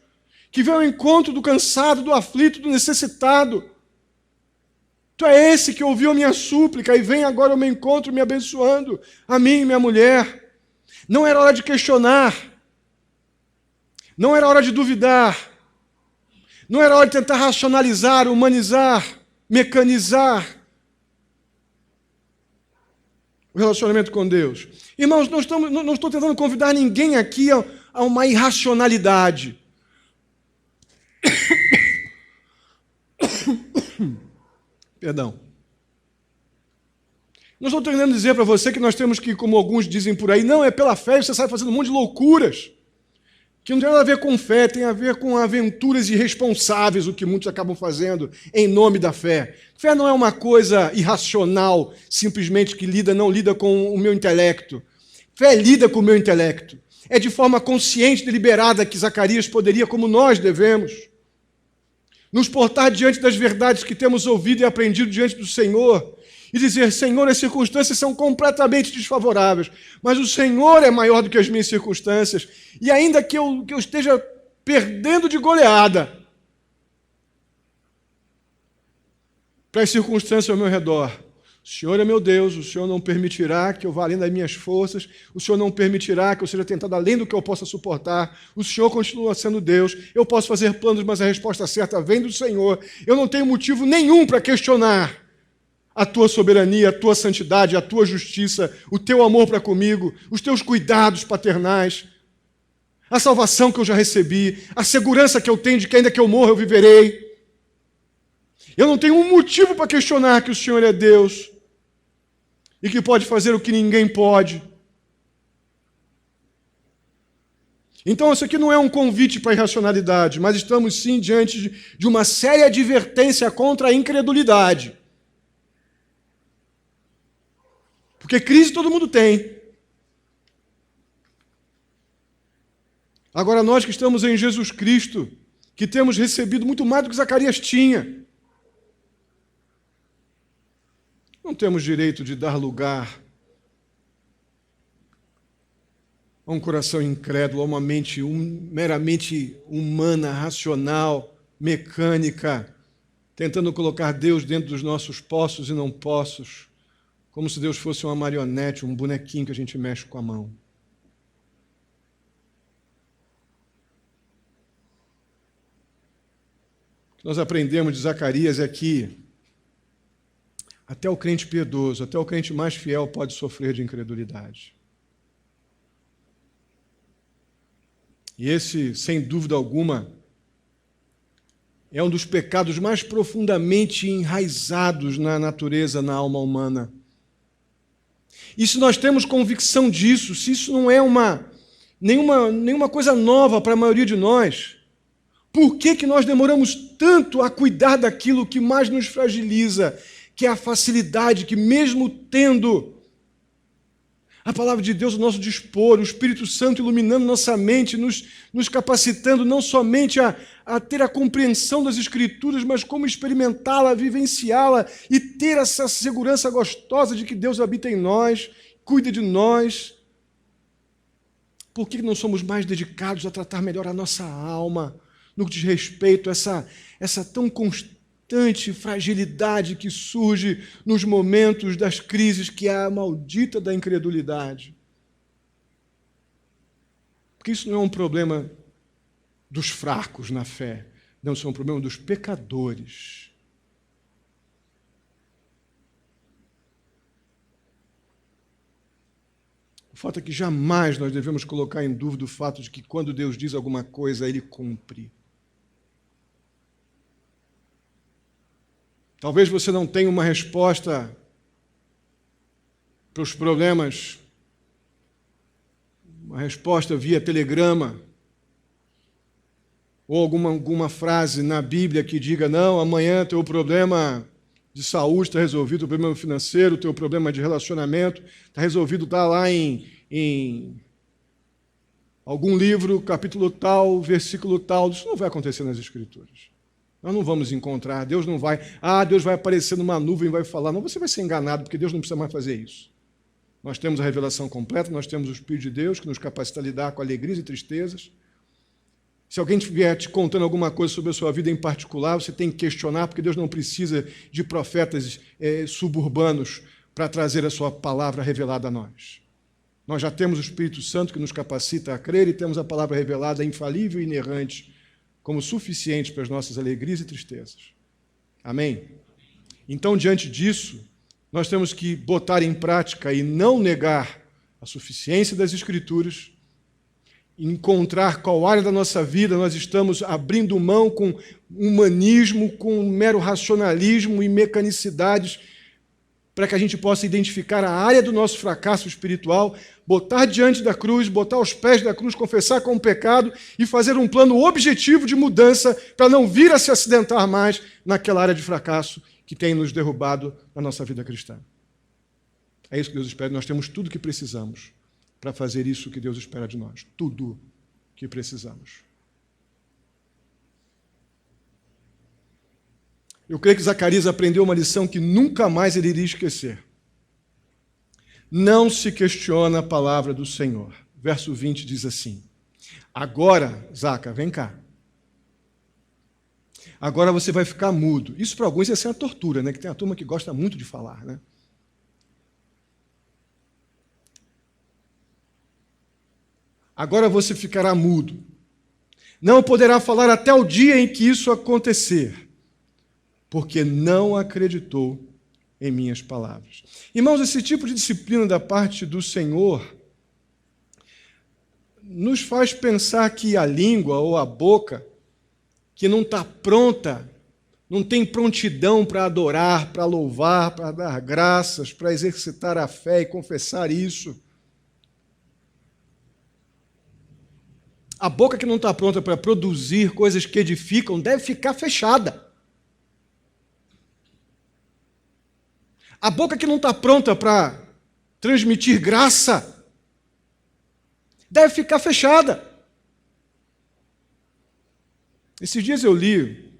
que vem ao encontro do cansado, do aflito, do necessitado. Tu é esse que ouviu a minha súplica e vem agora ao meu encontro me abençoando, a mim e minha mulher. Não era hora de questionar, não era hora de duvidar, não era hora de tentar racionalizar, humanizar, mecanizar o relacionamento com Deus. Irmãos, não estou tentando convidar ninguém aqui a uma irracionalidade. Perdão. Não estou tentando dizer para você que nós temos que, como alguns dizem por aí, não, é pela fé, você sai fazendo um monte de loucuras, que não tem nada a ver com fé, tem a ver com aventuras irresponsáveis, o que muitos acabam fazendo em nome da fé. Fé não é uma coisa irracional, simplesmente que não lida com o meu intelecto. Fé lida com o meu intelecto. É de forma consciente, deliberada, que Zacarias poderia, como nós devemos, nos portar diante das verdades que temos ouvido e aprendido diante do Senhor e dizer: Senhor, as circunstâncias são completamente desfavoráveis, mas o Senhor é maior do que as minhas circunstâncias, e ainda que eu esteja perdendo de goleada para as circunstâncias ao meu redor, o Senhor é meu Deus, o Senhor não permitirá que eu vá além das minhas forças, o Senhor não permitirá que eu seja tentado além do que eu possa suportar, o Senhor continua sendo Deus, eu posso fazer planos, mas a resposta certa vem do Senhor, eu não tenho motivo nenhum para questionar a Tua soberania, a Tua santidade, a Tua justiça, o Teu amor para comigo, os Teus cuidados paternais, a salvação que eu já recebi, a segurança que eu tenho de que ainda que eu morra eu viverei. Eu não tenho um motivo para questionar que o Senhor é Deus e que pode fazer o que ninguém pode. Então, isso aqui não é um convite para a irracionalidade, mas estamos sim diante de uma séria advertência contra a incredulidade. Porque crise todo mundo tem. Agora, nós que estamos em Jesus Cristo, que temos recebido muito mais do que Zacarias tinha. Não temos direito de dar lugar a um coração incrédulo, a uma mente meramente humana, racional, mecânica, tentando colocar Deus dentro dos nossos possos e não possos, como se Deus fosse uma marionete, um bonequinho que a gente mexe com a mão. O que nós aprendemos de Zacarias é que até o crente piedoso, até o crente mais fiel pode sofrer de incredulidade. E esse, sem dúvida alguma, é um dos pecados mais profundamente enraizados na natureza, na alma humana. E se nós temos convicção disso, se isso não é nenhuma coisa nova para a maioria de nós, por que nós demoramos tanto a cuidar daquilo que mais nos fragiliza, que é a facilidade que, mesmo tendo a palavra de Deus ao nosso dispor, o Espírito Santo iluminando nossa mente, nos capacitando não somente a ter a compreensão das Escrituras, mas como experimentá-la, vivenciá-la e ter essa segurança gostosa de que Deus habita em nós, cuida de nós. Por que não somos mais dedicados a tratar melhor a nossa alma, no que diz respeito a essa tão constante fragilidade que surge nos momentos das crises, que é a maldita da incredulidade? Porque isso não é um problema dos fracos na fé, não, isso é um problema dos pecadores. O fato é que jamais nós devemos colocar em dúvida o fato de que quando Deus diz alguma coisa, Ele cumpre. Talvez você não tenha uma resposta para os problemas, uma resposta via telegrama, ou alguma frase na Bíblia que diga, não, amanhã teu problema de saúde está resolvido, o problema financeiro, o teu problema de relacionamento está resolvido, está lá em algum livro, capítulo tal, versículo tal. Isso não vai acontecer nas Escrituras. Nós não vamos encontrar, Deus não vai, Deus vai aparecer numa nuvem e vai falar. Não, você vai ser enganado, porque Deus não precisa mais fazer isso. Nós temos a revelação completa, nós temos o Espírito de Deus, que nos capacita a lidar com alegrias e tristezas. Se alguém vier te contando alguma coisa sobre a sua vida em particular, você tem que questionar, porque Deus não precisa de profetas suburbanos para trazer a sua palavra revelada a nós. Nós já temos o Espírito Santo que nos capacita a crer e temos a palavra revelada infalível e inerrante, como suficiente para as nossas alegrias e tristezas. Amém? Então, diante disso, nós temos que botar em prática e não negar a suficiência das Escrituras, encontrar qual área da nossa vida nós estamos abrindo mão com humanismo, com mero racionalismo e mecanicidades, para que a gente possa identificar a área do nosso fracasso espiritual, botar diante da cruz, botar aos pés da cruz, confessar como pecado e fazer um plano objetivo de mudança para não vir a se acidentar mais naquela área de fracasso que tem nos derrubado na nossa vida cristã. É isso que Deus espera. Nós temos tudo o que precisamos para fazer isso que Deus espera de nós. Tudo que precisamos. Eu creio que Zacarias aprendeu uma lição que nunca mais ele iria esquecer. Não se questiona a palavra do Senhor. Verso 20 diz assim: agora, Zaca, vem cá. Agora você vai ficar mudo. Isso para alguns ia ser uma tortura, né? Que tem a turma que gosta muito de falar, né? Agora você ficará mudo. Não poderá falar até o dia em que isso acontecer, porque não acreditou em minhas palavras. Irmãos, esse tipo de disciplina da parte do Senhor nos faz pensar que a língua ou a boca, que não está pronta, não tem prontidão para adorar, para louvar, para dar graças, para exercitar a fé e confessar isso. A boca que não está pronta para produzir coisas que edificam deve ficar fechada. A boca que não está pronta para transmitir graça deve ficar fechada. Esses dias eu li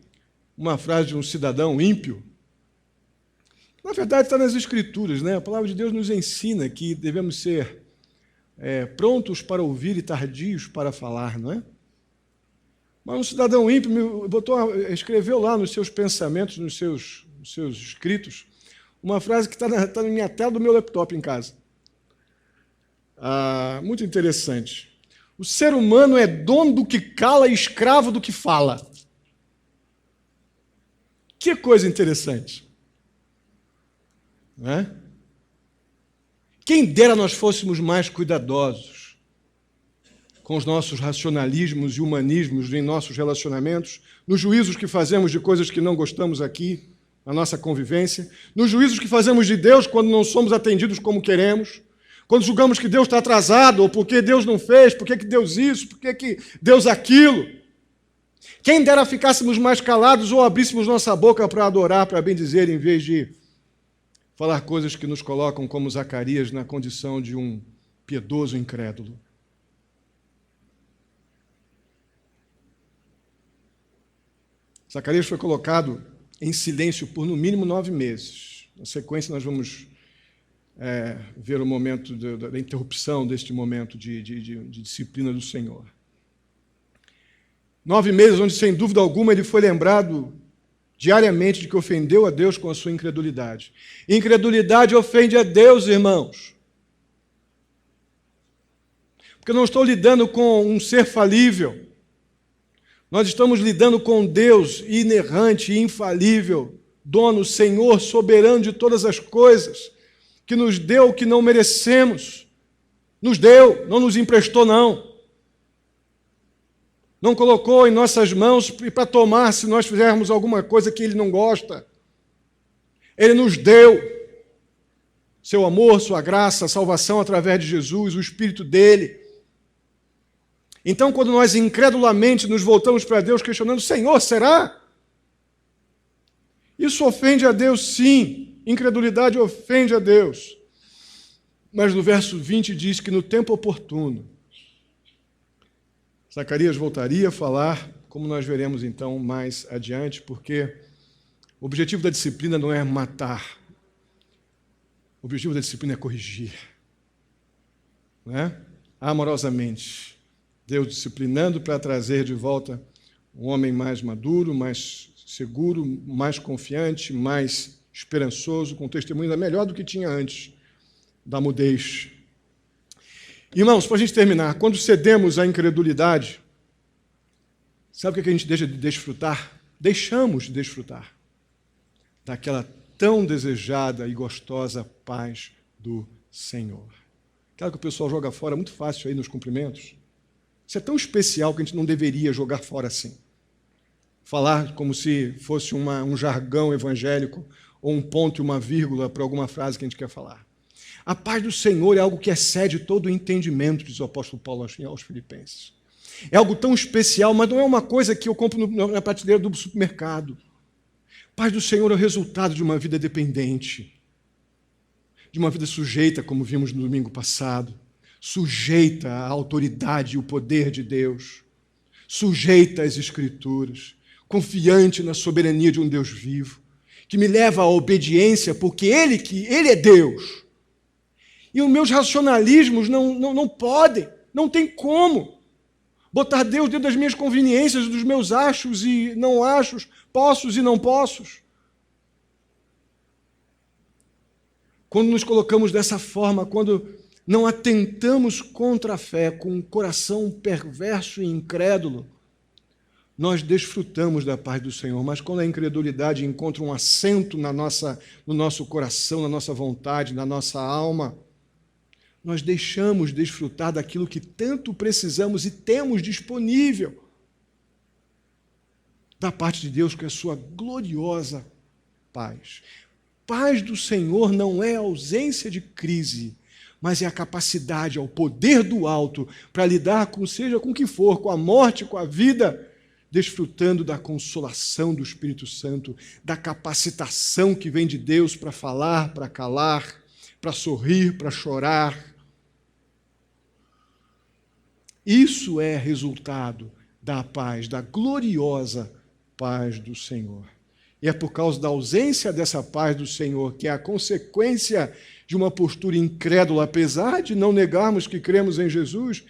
uma frase de um cidadão ímpio. Na verdade, está nas Escrituras, né? A palavra de Deus nos ensina que devemos ser prontos para ouvir e tardios para falar, não é? Mas um cidadão ímpio escreveu lá nos seus pensamentos, nos seus escritos, uma frase que está na minha tela do meu laptop em casa. Muito interessante. O ser humano é dono do que cala e escravo do que fala. Que coisa interessante. Não é? Quem dera nós fôssemos mais cuidadosos com os nossos racionalismos e humanismos em nossos relacionamentos, nos juízos que fazemos de coisas que não gostamos aqui, na nossa convivência, nos juízos que fazemos de Deus quando não somos atendidos como queremos, quando julgamos que Deus está atrasado, ou porque Deus não fez, porque que Deus isso, porque que Deus aquilo. Quem dera ficássemos mais calados ou abríssemos nossa boca para adorar, para bendizer, em vez de falar coisas que nos colocam, como Zacarias, na condição de um piedoso incrédulo. Zacarias foi colocado em silêncio por, no mínimo, 9 meses. Na sequência, nós vamos ver o momento da interrupção deste momento de disciplina do Senhor. 9 meses onde, sem dúvida alguma, ele foi lembrado diariamente de que ofendeu a Deus com a sua incredulidade. Incredulidade ofende a Deus, irmãos. Porque eu não estou lidando com um ser falível. Nós estamos lidando com Deus inerrante e infalível, dono, Senhor, soberano de todas as coisas, que nos deu o que não merecemos. Nos deu, não nos emprestou, não. Não colocou em nossas mãos para tomar se nós fizermos alguma coisa que Ele não gosta. Ele nos deu seu amor, sua graça, a salvação através de Jesus, o Espírito dEle. Então, quando nós incredulamente nos voltamos para Deus questionando, Senhor, será? Isso ofende a Deus, sim. Incredulidade ofende a Deus. Mas no verso 20 diz que no tempo oportuno, Zacarias voltaria a falar, como nós veremos então mais adiante, porque o objetivo da disciplina não é matar. O objetivo da disciplina é corrigir. Não é? Amorosamente. Deus disciplinando para trazer de volta um homem mais maduro, mais seguro, mais confiante, mais esperançoso, com testemunho ainda melhor do que tinha antes da mudez. Irmãos, para a gente terminar, quando cedemos à incredulidade, sabe o que a gente deixa de desfrutar? Deixamos de desfrutar daquela tão desejada e gostosa paz do Senhor. Aquela que o pessoal joga fora muito fácil aí nos cumprimentos. Isso é tão especial que a gente não deveria jogar fora assim. Falar como se fosse um jargão evangélico ou um ponto e uma vírgula para alguma frase que a gente quer falar. A paz do Senhor é algo que excede todo o entendimento, diz o apóstolo Paulo aos Filipenses. É algo tão especial, mas não é uma coisa que eu compro na prateleira do supermercado. A paz do Senhor é o resultado de uma vida dependente, de uma vida sujeita, como vimos no domingo passado, sujeita à autoridade e o poder de Deus, sujeita às Escrituras, confiante na soberania de um Deus vivo, que me leva à obediência, porque Ele é Deus. E os meus racionalismos não podem, não tem como botar Deus dentro das minhas conveniências, dos meus achos e não achos, possos e não possos. Quando nos colocamos dessa forma, quando não atentamos contra a fé com um coração perverso e incrédulo, nós desfrutamos da paz do Senhor. Mas quando a incredulidade encontra um assento no nosso coração, na nossa vontade, na nossa alma, nós deixamos desfrutar daquilo que tanto precisamos e temos disponível da parte de Deus, que é a sua gloriosa paz. Paz do Senhor não é ausência de crise, mas é a capacidade, é o poder do alto para lidar com, seja com o que for, com a morte, com a vida, desfrutando da consolação do Espírito Santo, da capacitação que vem de Deus para falar, para calar, para sorrir, para chorar. Isso é resultado da paz, da gloriosa paz do Senhor. E é por causa da ausência dessa paz do Senhor, que é a consequência de uma postura incrédula, apesar de não negarmos que cremos em Jesus,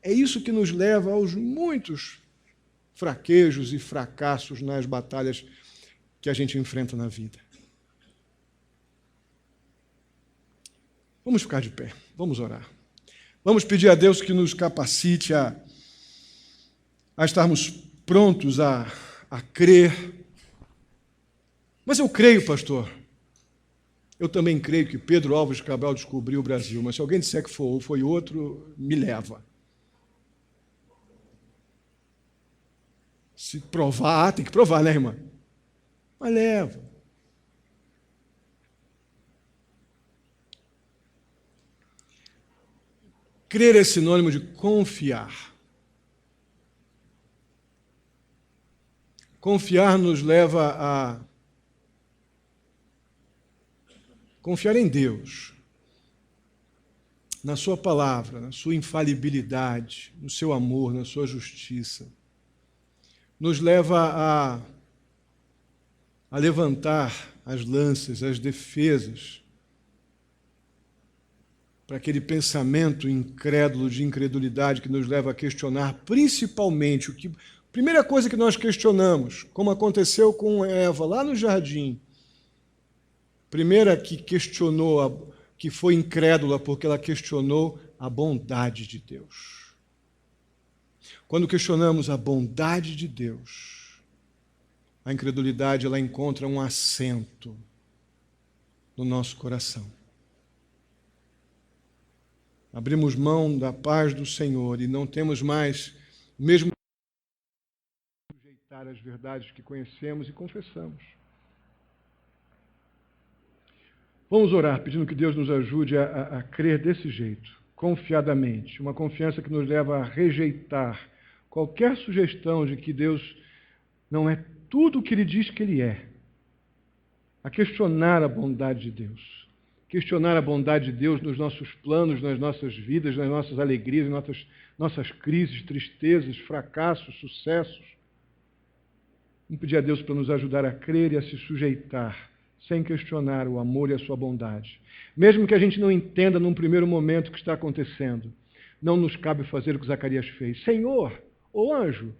é isso que nos leva aos muitos fraquejos e fracassos nas batalhas que a gente enfrenta na vida. Vamos ficar de pé, vamos orar. Vamos pedir a Deus que nos capacite a estarmos prontos a crer. Mas eu creio, pastor. Eu também creio que Pedro Álvares Cabral descobriu o Brasil, mas se alguém disser que foi outro, me leva. Se provar, tem que provar, né, irmã? Mas leva. Crer é sinônimo de confiar. Confiar nos leva a confiar em Deus, na sua palavra, na sua infalibilidade, no seu amor, na sua justiça. Nos leva a levantar as lanças, as defesas, para aquele pensamento incrédulo de incredulidade que nos leva a questionar principalmente primeira coisa que nós questionamos, como aconteceu com Eva lá no jardim. Primeira que questionou, que foi incrédula porque ela questionou a bondade de Deus. Quando questionamos a bondade de Deus, a incredulidade ela encontra um assento no nosso coração. Abrimos mão da paz do Senhor e não temos mais o mesmo sujeitar as verdades que conhecemos e confessamos. Vamos orar, pedindo que Deus nos ajude a crer desse jeito, confiadamente, uma confiança que nos leva a rejeitar qualquer sugestão de que Deus não é tudo o que Ele diz que Ele é, a questionar a bondade de Deus, questionar a bondade de Deus nos nossos planos, nas nossas vidas, nas nossas alegrias, nas nossas crises, tristezas, fracassos, sucessos. Vamos pedir a Deus para nos ajudar a crer e a se sujeitar, sem questionar o amor e a sua bondade. Mesmo que a gente não entenda num primeiro momento o que está acontecendo, não nos cabe fazer o que Zacarias fez. Senhor, ô anjo,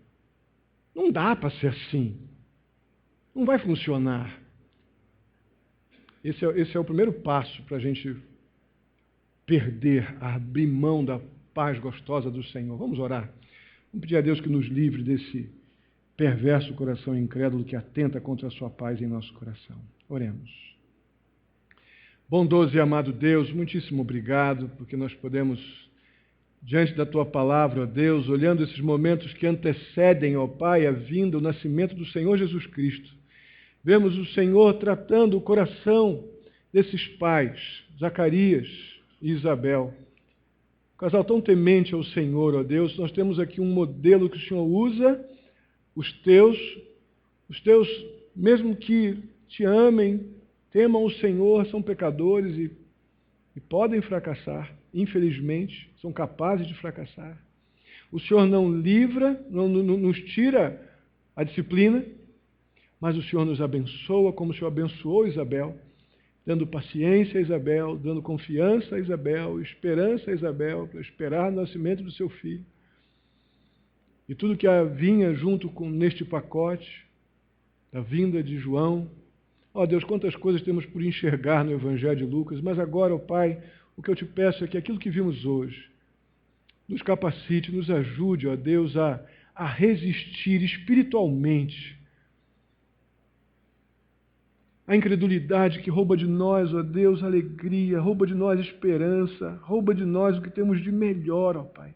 não dá para ser assim. Não vai funcionar. Esse é o primeiro passo para a gente abrir mão da paz gostosa do Senhor. Vamos orar. Vamos pedir a Deus que nos livre desse perverso coração incrédulo que atenta contra a sua paz em nosso coração. Oremos. Bondoso e amado Deus, muitíssimo obrigado, porque nós podemos, diante da Tua palavra, ó Deus, olhando esses momentos que antecedem, ó Pai, a vinda, o nascimento do Senhor Jesus Cristo, vemos o Senhor tratando o coração desses pais, Zacarias e Isabel. Um casal tão temente ao Senhor, ó Deus, nós temos aqui um modelo que o Senhor usa, os teus, mesmo que te amem, temam o Senhor, são pecadores e podem fracassar, infelizmente, são capazes de fracassar. O Senhor não livra, não nos tira a disciplina, mas o Senhor nos abençoa como o Senhor abençoou Isabel, dando paciência a Isabel, dando confiança a Isabel, esperança a Isabel, para esperar o nascimento do seu filho. E tudo que vinha junto neste pacote, da vinda de João. Ó Deus, quantas coisas temos por enxergar no Evangelho de Lucas, mas agora, ó Pai, o que eu te peço é que aquilo que vimos hoje nos capacite, nos ajude, ó Deus, a resistir espiritualmente à incredulidade que rouba de nós, ó Deus, alegria, rouba de nós esperança, rouba de nós o que temos de melhor, ó Pai.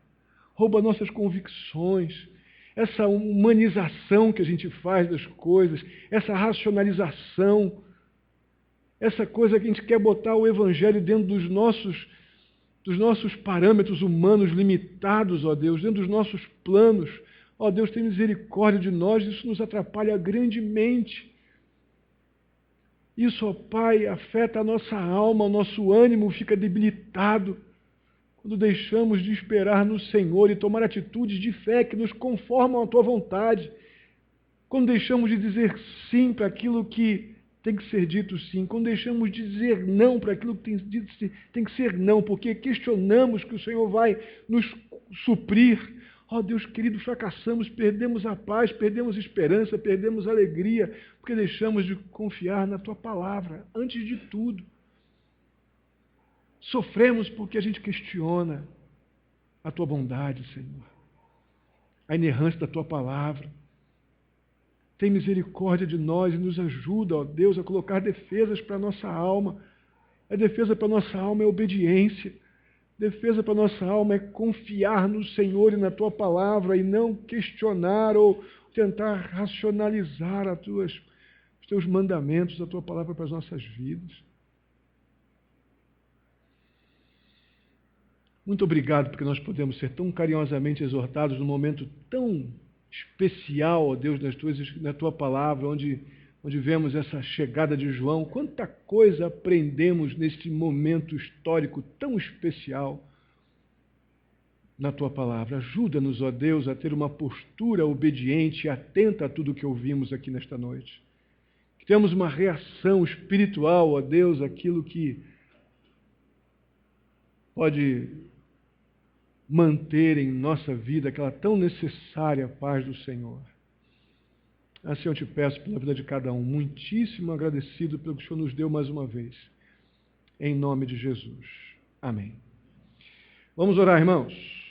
Rouba nossas convicções, essa humanização que a gente faz das coisas, essa racionalização, essa coisa que a gente quer botar o Evangelho dentro dos nossos parâmetros humanos limitados, ó Deus, dentro dos nossos planos. Ó Deus, tem misericórdia de nós, isso nos atrapalha grandemente. Isso, ó Pai, afeta a nossa alma, o nosso ânimo fica debilitado quando deixamos de esperar no Senhor e tomar atitudes de fé que nos conformam à Tua vontade, quando deixamos de dizer sim para aquilo que tem que ser dito sim, quando deixamos de dizer não para aquilo que tem que ser não, porque questionamos que o Senhor vai nos suprir. Ó Deus querido, fracassamos, perdemos a paz, perdemos a esperança, perdemos a alegria, porque deixamos de confiar na Tua palavra, antes de tudo. Sofremos porque a gente questiona a Tua bondade, Senhor, a inerrância da Tua palavra. Tem misericórdia de nós e nos ajuda, ó Deus, a colocar defesas para a nossa alma. A defesa para a nossa alma é obediência. Defesa para a nossa alma é confiar no Senhor e na Tua palavra e não questionar ou tentar racionalizar os Teus mandamentos, a Tua palavra para as nossas vidas. Muito obrigado porque nós podemos ser tão carinhosamente exortados num momento tão especial, ó Deus, na Tua palavra, onde vemos essa chegada de João. Quanta coisa aprendemos nesse momento histórico tão especial na Tua palavra. Ajuda-nos, ó Deus, a ter uma postura obediente e atenta a tudo que ouvimos aqui nesta noite. Que tenhamos uma reação espiritual, ó Deus, àquilo que pode manter em nossa vida aquela tão necessária paz do Senhor. Assim eu te peço pela vida de cada um, muitíssimo agradecido pelo que o Senhor nos deu mais uma vez. Em nome de Jesus. Amém. Vamos orar, irmãos.